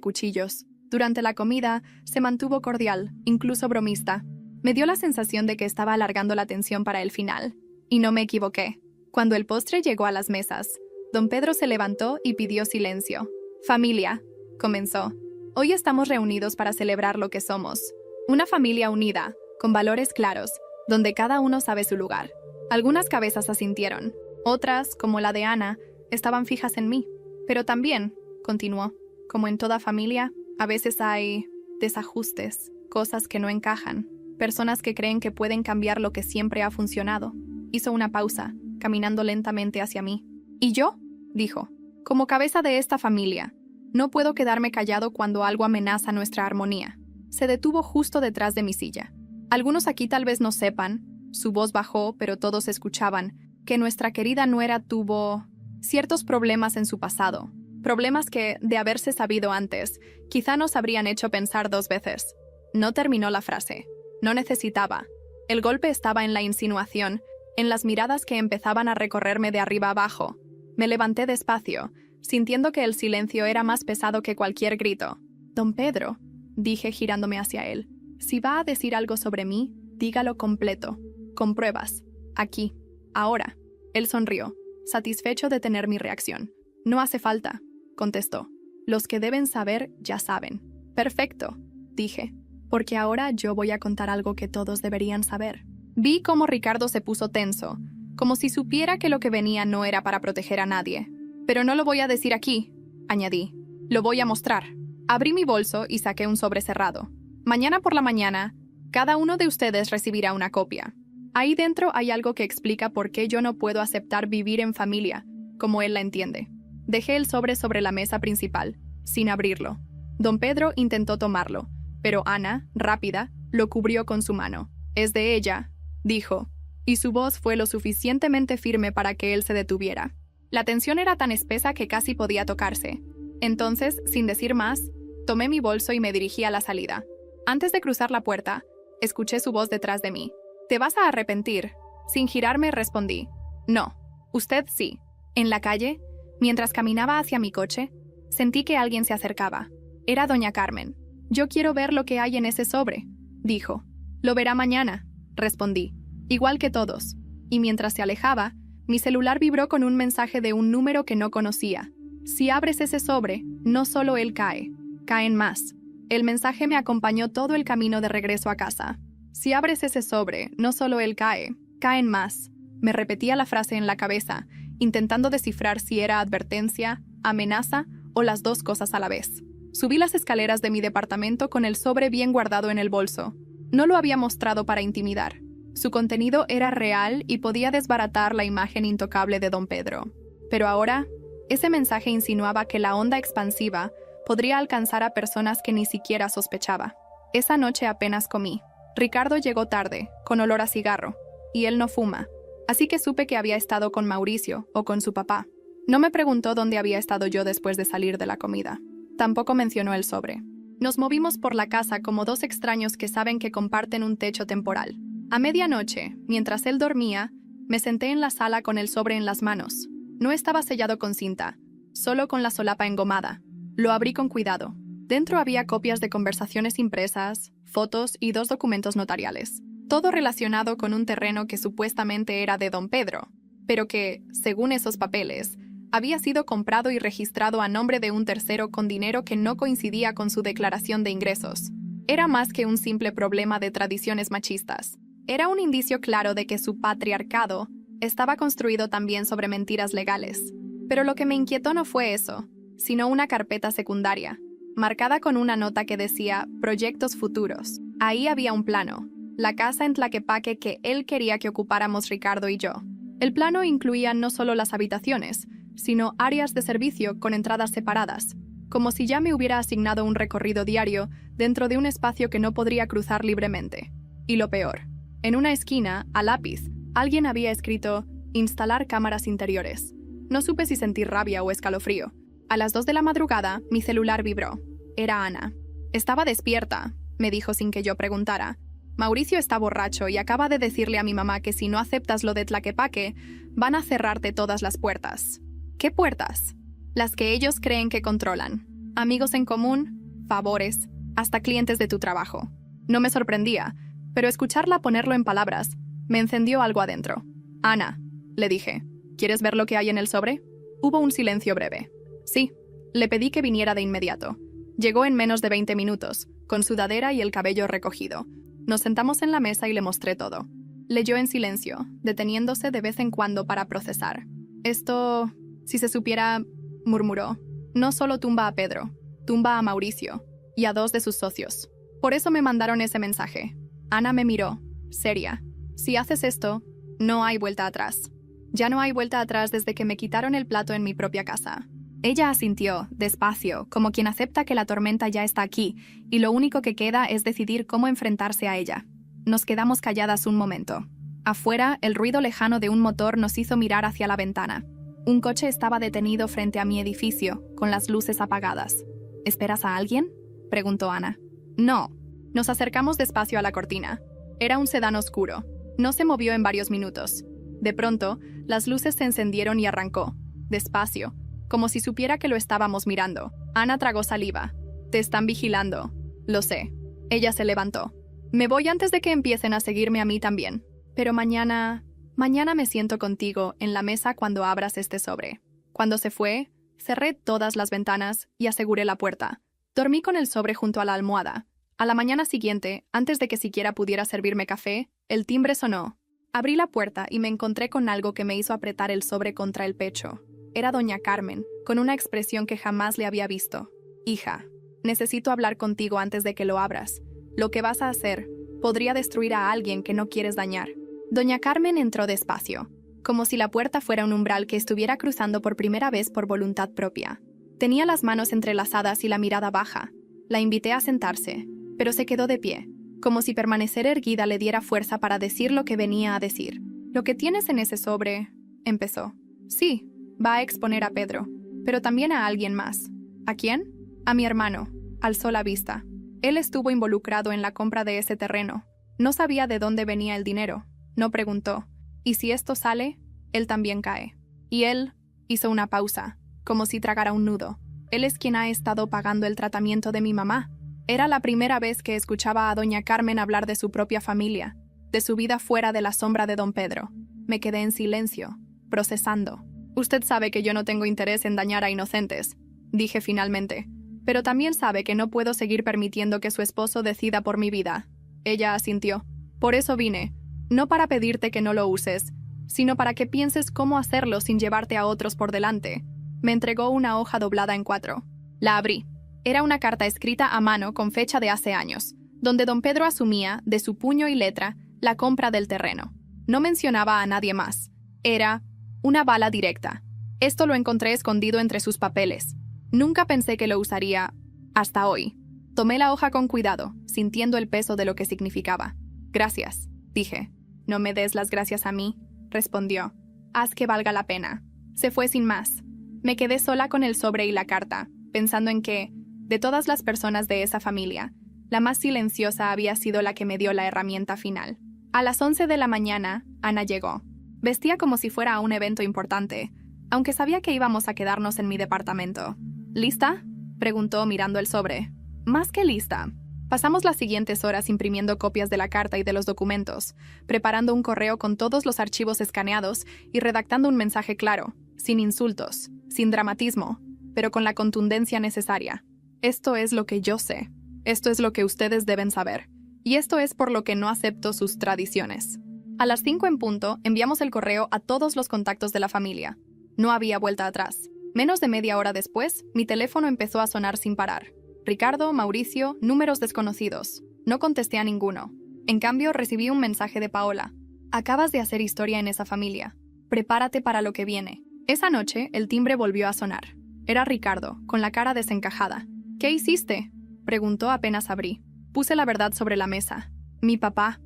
cuchillos. Durante la comida, se mantuvo cordial, incluso bromista. Me dio la sensación de que estaba alargando la tensión para el final. Y no me equivoqué. Cuando el postre llegó a las mesas, don Pedro se levantó y pidió silencio. Familia, comenzó. Hoy estamos reunidos para celebrar lo que somos. Una familia unida, con valores claros, donde cada uno sabe su lugar. Algunas cabezas asintieron. Otras, como la de Ana, estaban fijas en mí. Pero también, continuó, como en toda familia, a veces hay desajustes, cosas que no encajan, personas que creen que pueden cambiar lo que siempre ha funcionado. Hizo una pausa, caminando lentamente hacia mí. ¿Y yo? Dijo. Como cabeza de esta familia, no puedo quedarme callado cuando algo amenaza nuestra armonía. Se detuvo justo detrás de mi silla. Algunos aquí tal vez no sepan, Su voz bajó, pero todos escuchaban, que nuestra querida nuera tuvo ciertos problemas en su pasado. Problemas que, de haberse sabido antes, quizá nos habrían hecho pensar 2 veces. No terminó la frase. No necesitaba. El golpe estaba en la insinuación, en las miradas que empezaban a recorrerme de arriba abajo. Me levanté despacio, sintiendo que el silencio era más pesado que cualquier grito. «Don Pedro», dije girándome hacia él, «si va a decir algo sobre mí, dígalo completo, con pruebas, aquí, ahora». Él sonrió, satisfecho de tener mi reacción. «No hace falta», contestó. «Los que deben saber ya saben». «Perfecto», dije, «porque ahora yo voy a contar algo que todos deberían saber». Vi cómo Ricardo se puso tenso, como si supiera que lo que venía no era para proteger a nadie. «Pero no lo voy a decir aquí», añadí. «Lo voy a mostrar». Abrí mi bolso y saqué un sobre cerrado. «Mañana por la mañana, cada uno de ustedes recibirá una copia. Ahí dentro hay algo que explica por qué yo no puedo aceptar vivir en familia, como él la entiende». Dejé el sobre la mesa principal, sin abrirlo. Don Pedro intentó tomarlo, pero Ana, rápida, lo cubrió con su mano. «Es de ella», dijo, y su voz fue lo suficientemente firme para que él se detuviera. La tensión era tan espesa que casi podía tocarse. Entonces, sin decir más, tomé mi bolso y me dirigí a la salida. Antes de cruzar la puerta, escuché su voz detrás de mí. «Te vas a arrepentir». Sin girarme, respondí. «No, usted sí». En la calle, mientras caminaba hacia mi coche, sentí que alguien se acercaba. Era doña Carmen. «Yo quiero ver lo que hay en ese sobre», dijo. «Lo verá mañana», respondí, igual que todos. Y mientras se alejaba, mi celular vibró con un mensaje de un número que no conocía. «Si abres ese sobre, no solo él cae, caen más». El mensaje me acompañó todo el camino de regreso a casa. «Si abres ese sobre, no solo él cae, caen más». Me repetía la frase en la cabeza, intentando descifrar si era advertencia, amenaza o las 2 cosas a la vez. Subí las escaleras de mi departamento con el sobre bien guardado en el bolso. No lo había mostrado para intimidar. Su contenido era real y podía desbaratar la imagen intocable de don Pedro. Pero ahora, ese mensaje insinuaba que la onda expansiva podría alcanzar a personas que ni siquiera sospechaba. Esa noche apenas comí. Ricardo llegó tarde, con olor a cigarro, y él no fuma, así que supe que había estado con Mauricio o con su papá. No me preguntó dónde había estado yo después de salir de la comida. Tampoco mencionó el sobre. Nos movimos por la casa como 2 extraños que saben que comparten un techo temporal. A medianoche, mientras él dormía, me senté en la sala con el sobre en las manos. No estaba sellado con cinta, solo con la solapa engomada. Lo abrí con cuidado. Dentro había copias de conversaciones impresas, fotos y 2 documentos notariales. Todo relacionado con un terreno que supuestamente era de don Pedro, pero que, según esos papeles, había sido comprado y registrado a nombre de un tercero con dinero que no coincidía con su declaración de ingresos. Era más que un simple problema de tradiciones machistas. Era un indicio claro de que su patriarcado estaba construido también sobre mentiras legales. Pero lo que me inquietó no fue eso, sino una carpeta secundaria, marcada con una nota que decía «Proyectos futuros». Ahí había un plano, la casa en Tlaquepaque que él quería que ocupáramos Ricardo y yo. El plano incluía no solo las habitaciones, sino áreas de servicio con entradas separadas, como si ya me hubiera asignado un recorrido diario dentro de un espacio que no podría cruzar libremente. Y lo peor, en una esquina, a lápiz, alguien había escrito «Instalar cámaras interiores». No supe si sentir rabia o escalofrío. A las 2 de la madrugada, mi celular vibró. Era Ana. «Estaba despierta», me dijo sin que yo preguntara. «Mauricio está borracho y acaba de decirle a mi mamá que si no aceptas lo de Tlaquepaque, van a cerrarte todas las puertas». «¿Qué puertas?» «Las que ellos creen que controlan. Amigos en común, favores, hasta clientes de tu trabajo». No me sorprendía, pero escucharla ponerlo en palabras me encendió algo adentro. «Ana», le dije, «¿quieres ver lo que hay en el sobre?» Hubo un silencio breve. «Sí». Le pedí que viniera de inmediato. Llegó en menos de 20 minutos, con sudadera y el cabello recogido. Nos sentamos en la mesa y le mostré todo. Leyó en silencio, deteniéndose de vez en cuando para procesar. «Esto, si se supiera», murmuró, «no solo tumba a Pedro, tumba a Mauricio y a 2 de sus socios. Por eso me mandaron ese mensaje». Ana me miró, seria. «Si haces esto, no hay vuelta atrás». «Ya no hay vuelta atrás desde que me quitaron el plato en mi propia casa». Ella asintió, despacio, como quien acepta que la tormenta ya está aquí, y lo único que queda es decidir cómo enfrentarse a ella. Nos quedamos calladas un momento. Afuera, el ruido lejano de un motor nos hizo mirar hacia la ventana. Un coche estaba detenido frente a mi edificio, con las luces apagadas. ¿Esperas a alguien?, preguntó Ana. No. Nos acercamos despacio a la cortina. Era un sedán oscuro. No se movió en varios minutos. De pronto, las luces se encendieron y arrancó. Despacio, como si supiera que lo estábamos mirando. Ana tragó saliva. Te están vigilando. Lo sé. Ella se levantó. Me voy antes de que empiecen a seguirme a mí también. Pero mañana me siento contigo en la mesa cuando abras este sobre. Cuando se fue, cerré todas las ventanas y aseguré la puerta. Dormí con el sobre junto a la almohada. A la mañana siguiente, antes de que siquiera pudiera servirme café, el timbre sonó. Abrí la puerta y me encontré con algo que me hizo apretar el sobre contra el pecho. Era doña Carmen, con una expresión que jamás le había visto. Hija, necesito hablar contigo antes de que lo abras. Lo que vas a hacer podría destruir a alguien que no quieres dañar. Doña Carmen entró despacio, como si la puerta fuera un umbral que estuviera cruzando por primera vez por voluntad propia. Tenía las manos entrelazadas y la mirada baja. La invité a sentarse, pero se quedó de pie, como si permanecer erguida le diera fuerza para decir lo que venía a decir. «Lo que tienes en ese sobre», empezó. «Sí, va a exponer a Pedro, pero también a alguien más». «¿A quién?» «A mi hermano», alzó la vista. Él estuvo involucrado en la compra de ese terreno. No sabía de dónde venía el dinero. No preguntó. «¿Y si esto sale?» Él también cae. Y él hizo una pausa, como si tragara un nudo. Él es quien ha estado pagando el tratamiento de mi mamá. Era la primera vez que escuchaba a doña Carmen hablar de su propia familia, de su vida fuera de la sombra de don Pedro. Me quedé en silencio, procesando. «Usted sabe que yo no tengo interés en dañar a inocentes», dije finalmente. «Pero también sabe que no puedo seguir permitiendo que su esposo decida por mi vida». Ella asintió. «Por eso vine, no para pedirte que no lo uses, sino para que pienses cómo hacerlo sin llevarte a otros por delante». Me entregó una hoja doblada en 4. La abrí. Era una carta escrita a mano con fecha de hace años, donde don Pedro asumía, de su puño y letra, la compra del terreno. No mencionaba a nadie más. Era una bala directa. Esto lo encontré escondido entre sus papeles. Nunca pensé que lo usaría hasta hoy. Tomé la hoja con cuidado, sintiendo el peso de lo que significaba. «Gracias», dije. «No me des las gracias a mí», respondió. «Haz que valga la pena». Se fue sin más. Me quedé sola con el sobre y la carta, pensando en que, de todas las personas de esa familia, la más silenciosa había sido la que me dio la herramienta final. A las 11 de la mañana, Ana llegó. Vestía como si fuera a un evento importante, aunque sabía que íbamos a quedarnos en mi departamento. «¿Lista?», preguntó mirando el sobre. «Más que lista». Pasamos las siguientes horas imprimiendo copias de la carta y de los documentos, preparando un correo con todos los archivos escaneados y redactando un mensaje claro, sin insultos, sin dramatismo, pero con la contundencia necesaria. Esto es lo que yo sé. Esto es lo que ustedes deben saber. Y esto es por lo que no acepto sus tradiciones. A las 5 en punto, enviamos el correo a todos los contactos de la familia. No había vuelta atrás. Menos de media hora después, mi teléfono empezó a sonar sin parar. Ricardo, Mauricio, números desconocidos. No contesté a ninguno. En cambio, recibí un mensaje de Paola. «Acabas de hacer historia en esa familia. Prepárate para lo que viene». Esa noche, el timbre volvió a sonar. Era Ricardo, con la cara desencajada. «¿Qué hiciste?», preguntó apenas abrí. Puse la verdad sobre la mesa. Mi papá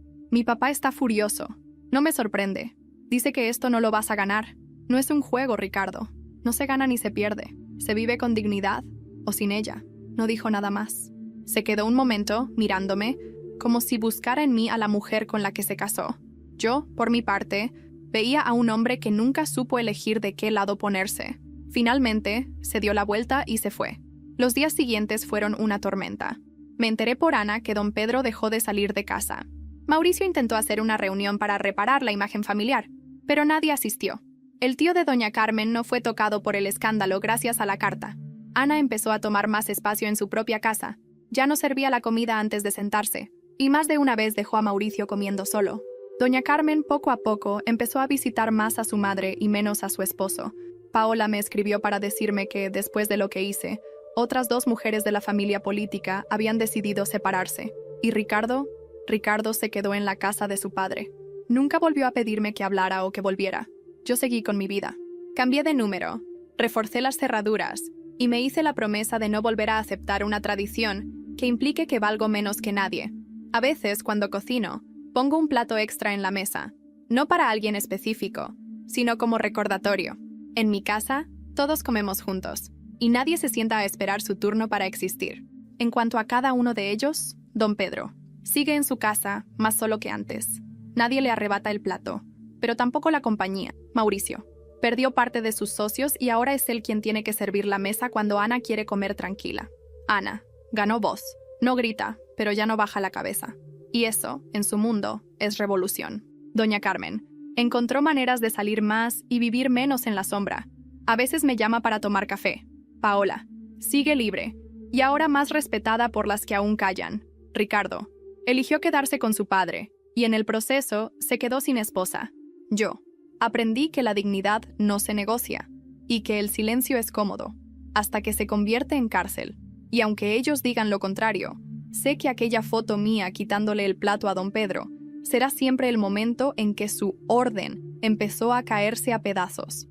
está furioso. No me sorprende. Dice que esto no lo vas a ganar. No es un juego, Ricardo. No se gana ni se pierde. Se vive con dignidad o sin ella». No dijo nada más. Se quedó un momento, mirándome, como si buscara en mí a la mujer con la que se casó. Yo, por mi parte, veía a un hombre que nunca supo elegir de qué lado ponerse. Finalmente, se dio la vuelta y se fue. Los días siguientes fueron una tormenta. Me enteré por Ana que don Pedro dejó de salir de casa. Mauricio intentó hacer una reunión para reparar la imagen familiar, pero nadie asistió. El tío de doña Carmen no fue tocado por el escándalo gracias a la carta. Ana empezó a tomar más espacio en su propia casa. Ya no servía la comida antes de sentarse, y más de una vez dejó a Mauricio comiendo solo. Doña Carmen, poco a poco, empezó a visitar más a su madre y menos a su esposo. Paola me escribió para decirme que, después de lo que hice, otras 2 mujeres de la familia política habían decidido separarse. Y Ricardo se quedó en la casa de su padre. Nunca volvió a pedirme que hablara o que volviera. Yo seguí con mi vida. Cambié de número, reforcé las cerraduras, y me hice la promesa de no volver a aceptar una tradición que implique que valgo menos que nadie. A veces, cuando cocino, pongo un plato extra en la mesa. No para alguien específico, sino como recordatorio. En mi casa, todos comemos juntos, y nadie se sienta a esperar su turno para existir. En cuanto a cada uno de ellos, don Pedro sigue en su casa, más solo que antes. Nadie le arrebata el plato, pero tampoco la compañía. Mauricio perdió parte de sus socios y ahora es él quien tiene que servir la mesa cuando Ana quiere comer tranquila. Ana ganó voz. No grita, pero ya no baja la cabeza. Y eso, en su mundo, es revolución. Doña Carmen encontró maneras de salir más y vivir menos en la sombra. A veces me llama para tomar café. Paola sigue libre, y ahora más respetada por las que aún callan. Ricardo eligió quedarse con su padre, y en el proceso se quedó sin esposa. Yo aprendí que la dignidad no se negocia, y que el silencio es cómodo, hasta que se convierte en cárcel. Y aunque ellos digan lo contrario, sé que aquella foto mía quitándole el plato a don Pedro será siempre el momento en que su orden empezó a caerse a pedazos.